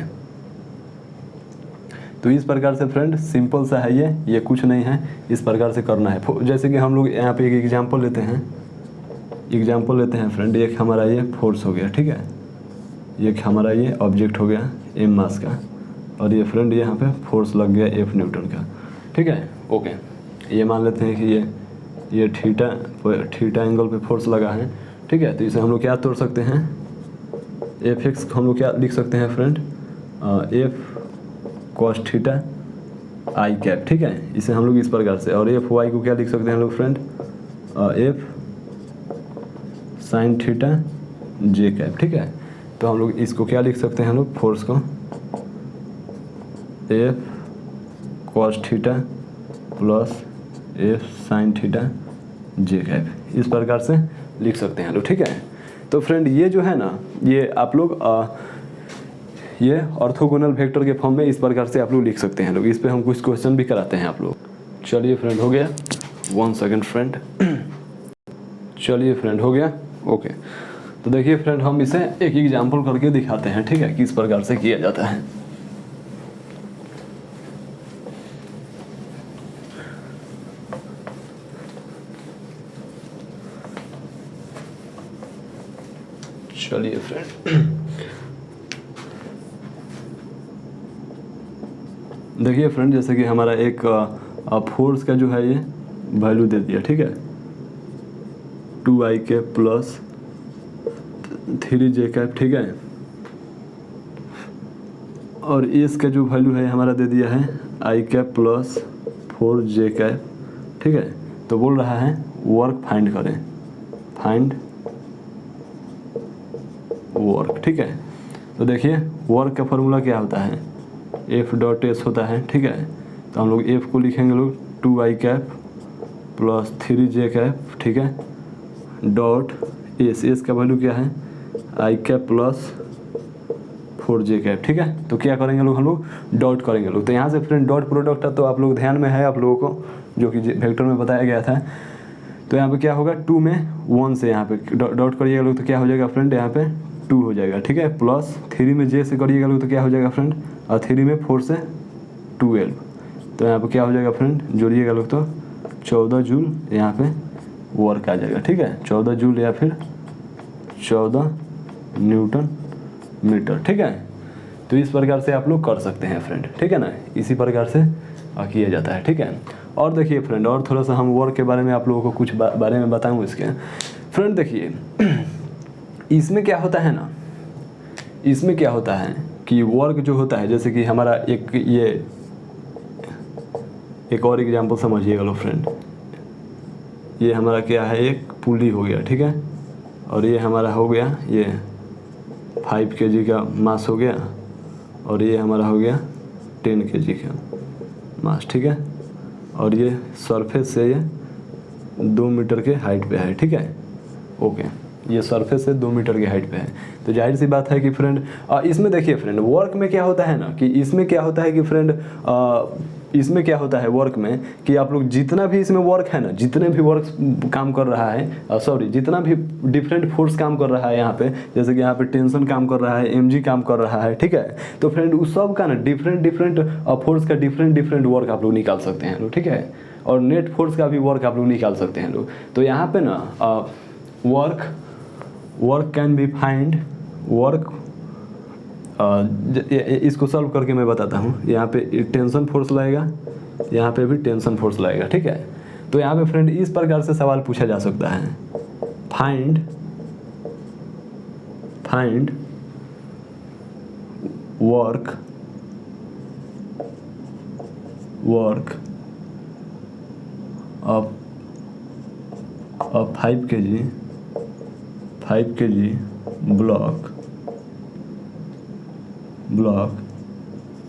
तो इस प्रकार से फ्रेंड सिंपल सा है ये कुछ नहीं है, इस प्रकार से करना है। जैसे कि हम लोग यहाँ पे एक एग्जांपल लेते हैं, फ्रेंड, एक हमारा ये फोर्स हो गया, ठीक है, एक हमारा ये ऑब्जेक्ट हो गया एम मास का, और ये फ्रेंड यहाँ पे फोर्स लग गया एफ न्यूटन का, ठीक है, ओके। ये मान लेते हैं कि ये थीटा एंगल पे फोर्स लगा है, ठीक है। तो इसे हम लोग क्या तोड़ सकते हैं, एफ एक्स हम लोग क्या लिख सकते हैं फ्रेंड, एफ कॉस थीटा आई कैप, ठीक है, इसे हम लोग इस प्रकार से। और एफ वाई को क्या लिख सकते हैं हम लोग friend, F sine theta J cap, ठीक है। तो हम लोग इसको क्या लिख सकते हैं हम लोग, फोर्स को F cos theta plus F sine theta J cap, इस प्रकार से लिख सकते हैं लोग, ठीक है। तो फ्रेंड ये जो है ना, ये आप लोग ये ऑर्थोगोनल वेक्टर के फॉर्म में इस प्रकार से आप लोग लिख सकते हैं लोग। इस पे हम कुछ क्वेश्चन भी कराते हैं आप लोग। चलिए फ्रेंड, हो गया, 1 सेकेंड फ्रेंड, चलिए फ्रेंड, हो गया, ओके। तो देखिए फ्रेंड, हम इसे एक एग्जाम्पल करके दिखाते हैं, ठीक है, किस प्रकार से किया जाता है। चलिए फ्रेंड, देखिए फ्रेंड, जैसे कि हमारा एक फोर्स का जो है ये वैल्यू दे दिया, ठीक है, 2i cap plus 3j cap, ठीक है। और इसका जो वैल्यू है हमारा दे दिया है i cap plus 4j cap, ठीक है। तो बोल रहा है वर्क फाइंड करें, फाइंड वर्क, ठीक है। तो देखिए वर्क का फॉर्मूला क्या होता है, एफ डॉट एस होता है, ठीक है। तो हम लोग एफ को लिखेंगे लोग 2i cap plus 3j cap, ठीक है, डॉट एस, एस का वैल्यू क्या है, i cap plus 4j cap, ठीक है। तो क्या करेंगे लोग, हम लोग डॉट करेंगे लोग। तो यहाँ से फ्रेंड डॉट प्रोडक्ट है, तो आप लोग ध्यान में है आप लोगों को, जो कि वेक्टर में बताया गया था। तो यहाँ पे क्या होगा, 2 में 1 से यहाँ पे डॉट करिएगा लोग, तो क्या हो जाएगा फ्रेंड, यहाँ पे 2 हो जाएगा, ठीक है, प्लस 3 में j से करिएगा लोग, तो क्या हो जाएगा फ्रेंड, और 3 में 4 से 12। तो यहाँ पे क्या हो जाएगा फ्रेंड, जोड़िएगा लोग, तो 14 जूल यहाँ पे वर्क आ जाएगा, ठीक है, 14 जूल या फिर 14 न्यूटन मीटर, ठीक है। तो इस प्रकार से आप लोग कर सकते हैं फ्रेंड, ठीक है ना, इसी प्रकार से किया जाता है, ठीक है। और देखिए फ्रेंड, और थोड़ा सा हम वर्क के बारे में आप लोगों को कुछ बारे में बताऊँ इसके। फ्रेंड देखिए, इसमें क्या होता है ना, इसमें क्या होता है कि वर्क जो होता है, जैसे कि हमारा एक और एग्जांपल समझिएगा लो फ्रेंड। ये हमारा क्या है, एक पुली हो गया, ठीक है, और ये हमारा हो गया ये 5 kg का मास हो गया, और ये हमारा हो गया 10 kg का मास, ठीक है। और ये सरफेस से ये 2 मीटर के हाइट पे है, ठीक है, ओके। ये सरफेस से 2 मीटर की हाइट पे है। तो जाहिर सी बात है कि फ्रेंड इसमें देखिए फ्रेंड, वर्क में क्या होता है ना, कि इसमें क्या होता है कि फ्रेंड इसमें क्या होता है वर्क में, कि आप लोग जितना भी इसमें वर्क है ना, जितने भी वर्क काम कर रहा है, सॉरी, जितना भी डिफरेंट फोर्स काम कर रहा है यहाँ पे, जैसे कि यहाँ पे टेंशन काम कर रहा है, mg काम कर रहा है, ठीक है। तो फ्रेंड उस सब का ना डिफरेंट फोर्स का डिफरेंट वर्क आप लोग निकाल सकते हैं लोग, ठीक है। और नेट फोर्स का भी वर्क आप लोग निकाल सकते हैं लोग। तो यहाँ पे ना work can be find, work इसको सॉल्व करके मैं बताता हूँ। यहाँ पे टेंशन फोर्स लगेगा, यहाँ पे भी टेंशन फोर्स लगेगा, ठीक है। तो यहाँ पे फ्रेंड इस प्रकार से सवाल पूछा जा सकता है, find work of 5 kg block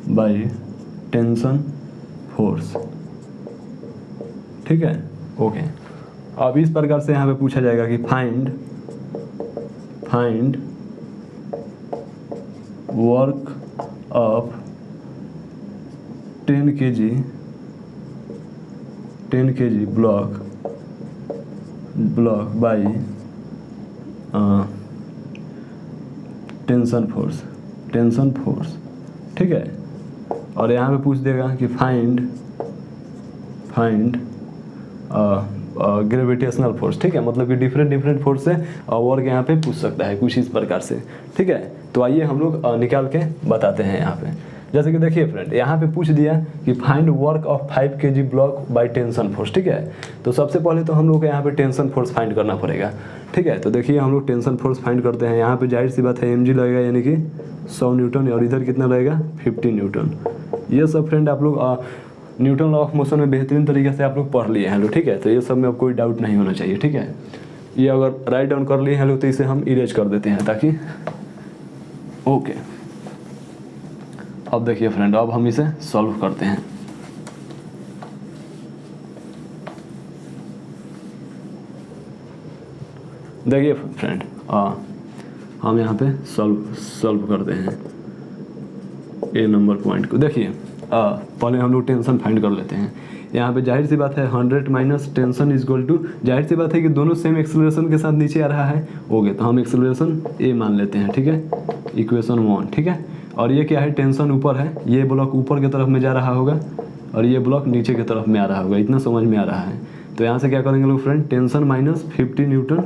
by tension force. ठीक है, ओके। अब इस प्रकार से यहाँ पे पूछा जाएगा कि find work of 10 kg block by tension force. ठीक है, और यहाँ पे पूछ देगा कि फाइंड ग्रेविटेशनल फोर्स। ठीक है, मतलब कि डिफरेंट फोर्स से वर्क यहाँ पे पूछ सकता है कुछ इस प्रकार से। ठीक है, तो आइए हम लोग निकाल के बताते हैं यहाँ पे। जैसे कि देखिए फ्रेंड, यहाँ पे पूछ दिया कि find work of 5 kg block by tension force. ठीक है, तो सबसे पहले तो हम लोग को यहाँ पे टेंशन फोर्स फाइंड करना पड़ेगा। ठीक है, तो देखिए हम लोग टेंशन फोर्स फाइंड करते हैं। यहाँ पे जाहिर सी बात है mg लगेगा, यानी कि 100 न्यूटन, और इधर कितना लगेगा 50 न्यूटन। ये सब फ्रेंड आप लोग न्यूटन लॉ ऑफ मोशन में बेहतरीन तरीके से आप लोग पढ़ लिए हैं लोग। ठीक है, तो ये सब में अब कोई डाउट नहीं होना चाहिए। ठीक है, ये अगर राइट डाउन कर लिए हैं लोग तो इसे हम इरेज कर देते हैं ताकि ओके। अब देखिए फ्रेंड, अब हम इसे सॉल्व करते हैं। देखिए फ्रेंड, हम यहाँ पे सॉल्व करते हैं ए नंबर पॉइंट को। देखिए पहले हम लोग टेंशन फाइंड कर लेते हैं। यहाँ पे जाहिर सी बात है 100 minus tension is equal to, जाहिर सी बात है कि दोनों सेम एक्सेलरेशन के साथ नीचे आ रहा है। ओके, तो हम एक्सेलरेशन ए मान लेते हैं। ठीक है, इक्वेशन 1। ठीक है, और ये क्या है, टेंशन ऊपर है, ये ब्लॉक ऊपर की तरफ में जा रहा होगा और ये ब्लॉक नीचे की तरफ में आ रहा होगा। इतना समझ में आ रहा है। तो यहाँ से क्या करेंगे लोग friend, tension minus 50 Newton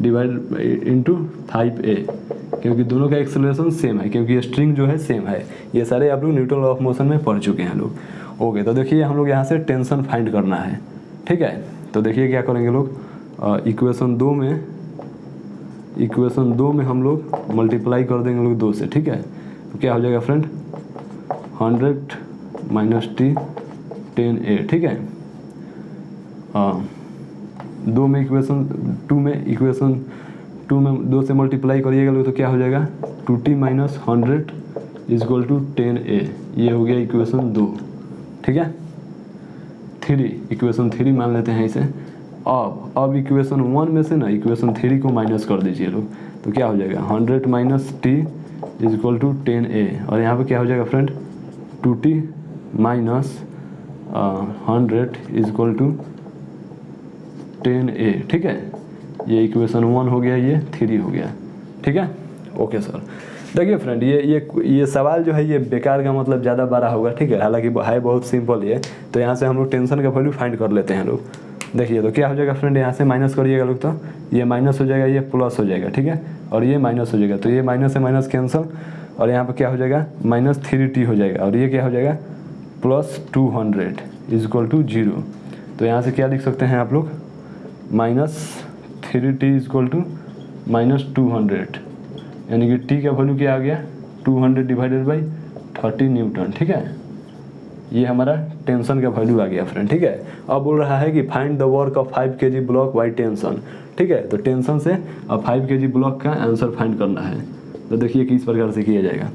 divide into 5a, क्योंकि दोनों का एक्सेलरेशन सेम है, क्योंकि ये स्ट्रिंग जो है सेम है। ये सारे आप लोग न्यूटन लॉ ऑफ मोशन में पढ़ चुके हैं लोग। ओके, तो देखिए हम लोग यहाँ से टेंशन फाइंड करना है। ठीक है, तो देखिए क्या करेंगे लोग, इक्वेशन 2 में हम लोग मल्टीप्लाई कर देंगे लोग 2 से। ठीक है, तो क्या हो जाएगा फ्रेंड, 100 माइनस टी 10a। ठीक है, 2 में इक्वेशन 2 से मल्टीप्लाई करिएगा लोग तो क्या हो जाएगा, 2t minus 100 is equal to 10a। ये हो गया इक्वेशन 2। ठीक है, 3 इक्वेशन 3 मान लेते हैं इसे। अब इक्वेशन 1 में से ना इक्वेशन 3 को माइनस कर दीजिए लोग, तो क्या हो जाएगा 100 minus t is equal to 10a, और यहाँ पे क्या हो जाएगा friend, 2t minus 100 is equal to 10a। ठीक है, ये इक्वेशन 1 हो गया, ये 3 हो गया। ठीक है, ओके सर। देखिए फ्रेंड, ये सवाल जो है ये बेकार का मतलब ज़्यादा बड़ा होगा। ठीक है, हालांकि है बहुत सिंपल ये। तो यहाँ से हम लोग टेंशन का वैल्यू फाइंड कर लेते हैं लोग। देखिए तो क्या हो जाएगा फ्रेंड, यहाँ से माइनस करिएगा लोग तो ये माइनस हो जाएगा, ये प्लस हो जाएगा। ठीक है, और ये माइनस हो जाएगा, तो ये माइनस से माइनस कैंसिल, और यहाँ पर क्या हो जाएगा माइनस 3t हो जाएगा, और ये क्या हो जाएगा प्लस 200 इज इक्वल टू 0। तो यहाँ से क्या लिख सकते हैं आप लोग, minus 3t is equal to minus 200, यानी कि t का वैल्यू क्या आ गया 200 डिवाइडेड बाई 30 न्यूटन। ठीक है, ये हमारा टेंशन का वैल्यू आ गया फ्रेंड। ठीक है, अब बोल रहा है कि find the work of 5 kg block by tension. ठीक है, तो टेंशन से अब 5 kg ब्लॉक का आंसर फाइंड करना है। तो देखिए किस प्रकार से किया जाएगा।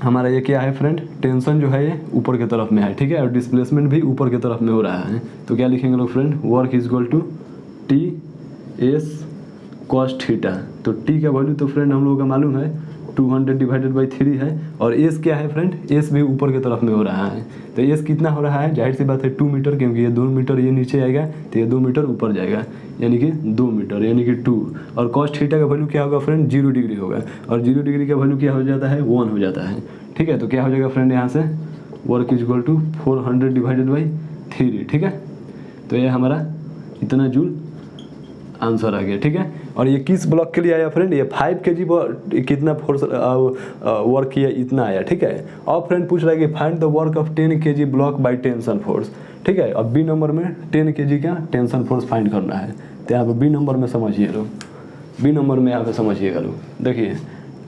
हमारा ये क्या है फ्रेंड, टेंशन जो है ये ऊपर की तरफ में है। ठीक है, और डिस्प्लेसमेंट भी ऊपर की तरफ में हो रहा है। तो क्या लिखेंगे लोग friend, work is equal to T S cos theta. तो टी का वैल्यू तो फ्रेंड हम लोगों का मालूम है 200 डिवाइडेड बाई 3 है, और एस क्या है फ्रेंड, एस भी ऊपर की तरफ में हो रहा है। तो एस कितना हो रहा है, जाहिर सी बात है 2 मीटर, क्योंकि ये 2 मीटर ये नीचे आएगा तो ये 2 मीटर ऊपर जाएगा, यानी कि 2 मीटर, यानी कि 2। और कॉस थीटा का वैल्यू क्या होगा फ्रेंड, 0 डिग्री होगा, और 0 डिग्री का वैल्यू क्या हो जाता है 1 हो जाता है। ठीक है, तो क्या हो जाएगा फ्रेंड, यहाँ से work is equal to 400 divided by 3। ठीक है, तो ये हमारा इतना जूल आंसर आ गया। ठीक है, और ये किस ब्लॉक के लिए आया फ्रेंड, ये 5 kg कितना फोर्स वर्क किया इतना आया। ठीक है, अब फ्रेंड पूछ रहा है कि find the work of 10 kg block by tension force. ठीक है, अब बी नंबर में 10 kg का टेंशन फोर्स फाइंड करना है। तो यहाँ पर बी नंबर में समझिए लोग, बी नंबर में यहाँ पे समझिएगा लोग। देखिए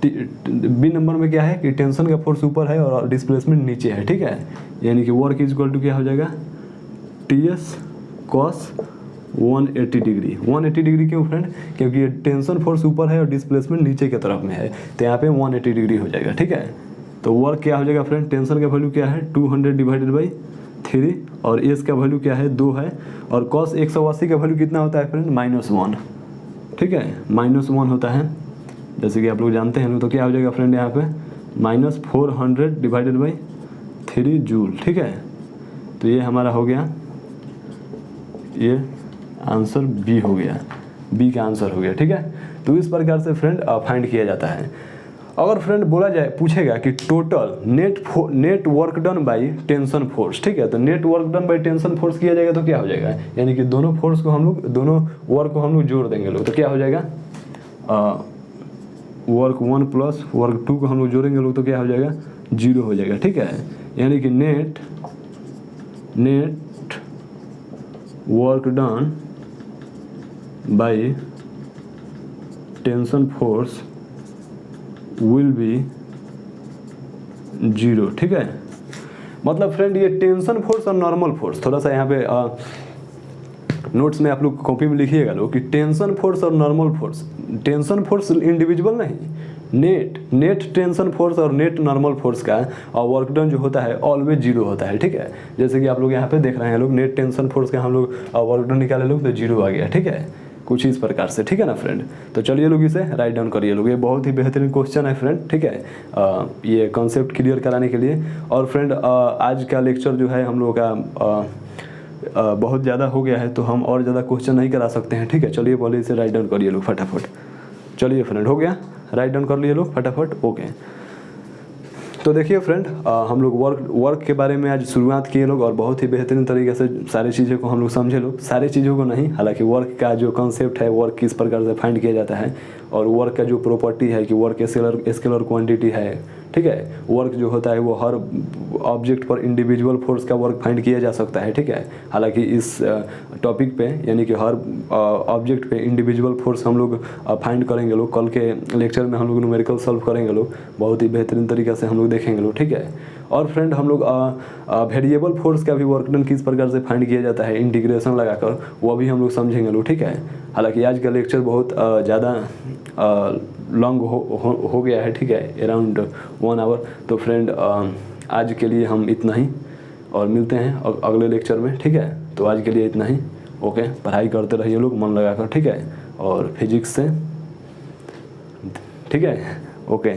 T बी नंबर में क्या है कि टेंशन का फोर्स ऊपर है और डिस्प्लेसमेंट नीचे है, ठीक है। यानी कि वर्क इज इक्वल टू क्या हो जाएगा, TS cos 180 डिग्री। 180 डिग्री क्यों फ्रेंड, क्योंकि ये टेंशन फोर्स ऊपर है और डिस्प्लेसमेंट नीचे की तरफ में है, तो यहाँ पे 180 डिग्री हो जाएगा, ठीक है। तो वर्क क्या हो जाएगा फ्रेंड, टेंशन का वैल्यू क्या है 200 डिवाइडेड बाई 3 और एस का वैल्यू क्या है 2 है और कॉस 180 का वैल्यू कितना होता है फ्रेंड -1, ठीक है, -1 होता है जैसे कि आप लोग जानते हैं। तो क्या हो जाएगा फ्रेंड यहाँ पे -400 डिवाइडेड बाई 3 जूल, ठीक है। तो ये हमारा हो गया, ये आंसर बी हो गया, बी का आंसर हो गया, ठीक है। तो इस प्रकार से फ्रेंड फाइंड किया जाता है। अगर फ्रेंड बोला जाए, पूछेगा कि total net work done by tension force, ठीक है, तो net work done by tension force किया जाएगा तो क्या हो जाएगा, यानी कि दोनों फोर्स को हम लोग, दोनों वर्क को हम लोग जोड़ देंगे लोग, तो क्या हो जाएगा वर्क 1 प्लस वर्क 2 को हम लोग जोड़ेंगे लोग तो क्या हो जाएगा 0 हो जाएगा, ठीक है। यानी कि net work done by tension force will be 0, ठीक है। मतलब फ्रेंड ये टेंशन फोर्स और नॉर्मल फोर्स, थोड़ा सा यहाँ पे नोट्स में आप लोग कॉपी में लिखिएगा लोग कि टेंशन फोर्स और normal force, tension force individual नहीं, नेट टेंशन फोर्स और नेट नॉर्मल फोर्स का और वर्क डन जो होता है ऑलवेज 0 होता है, ठीक है। जैसे कि आप लोग यहाँ पे देख रहे हैं लोग, नेट टेंशन फोर्स का हम लोग वर्क डन निकाले लोग तो 0 आ गया, ठीक है, कुछ इस प्रकार से, ठीक है ना फ्रेंड। तो चलिए लोग इसे राइट डाउन करिए लोग, ये बहुत ही बेहतरीन क्वेश्चन है फ्रेंड, ठीक है, ये कॉन्सेप्ट क्लियर कराने के लिए। और फ्रेंड आज का लेक्चर जो है हम लोगों का बहुत ज़्यादा हो गया है, तो हम और ज़्यादा क्वेश्चन नहीं करा सकते हैं, ठीक है। चलिए बोले इसे राइट डाउन करिए लोग फटाफट। चलिए फ्रेंड हो गया, राइट डाउन कर लिए लोग फटाफट, ओके। तो देखिए फ्रेंड हम लोग वर्क के बारे में आज शुरुआत किए लोग और बहुत ही बेहतरीन तरीके से सारी चीज़ों को हम लोग समझे लोग, सारी चीज़ों को नहीं, हालांकि वर्क का जो कॉन्सेप्ट है, वर्क किस प्रकार से फाइंड किया जाता है और वर्क का जो प्रॉपर्टी है कि वर्क स्केलर क्वांटिटी है, ठीक है। वर्क जो होता है वो हर ऑब्जेक्ट पर इंडिविजुअल फोर्स का वर्क फाइंड किया जा सकता है, ठीक है। हालांकि इस टॉपिक पे यानी कि हर ऑब्जेक्ट पे इंडिविजुअल फोर्स हम लोग फाइंड करेंगे लोग, कल के लेक्चर में हम लोग न्यूमेरिकल सॉल्व करेंगे लोग, बहुत ही बेहतरीन तरीके से हम लोग देखेंगे लोग, ठीक है। और फ्रेंड हम लोग वेरिएबल फोर्स का भी वर्क डन किस प्रकार से फाइंड किया जाता है इंटीग्रेशन लगाकर, वो भी हम लोग समझेंगे लोग, ठीक है। हालांकि आज का लेक्चर बहुत ज़्यादा लॉन्ग हो गया है, ठीक है, अराउंड 1 आवर। तो फ्रेंड आज के लिए हम इतना ही और मिलते हैं अगले लेक्चर में, ठीक है। तो आज के लिए इतना ही, ओके। पढ़ाई करते रहिए लोग मन लगाकर, ठीक है, और फिजिक्स से, ठीक है, ओके।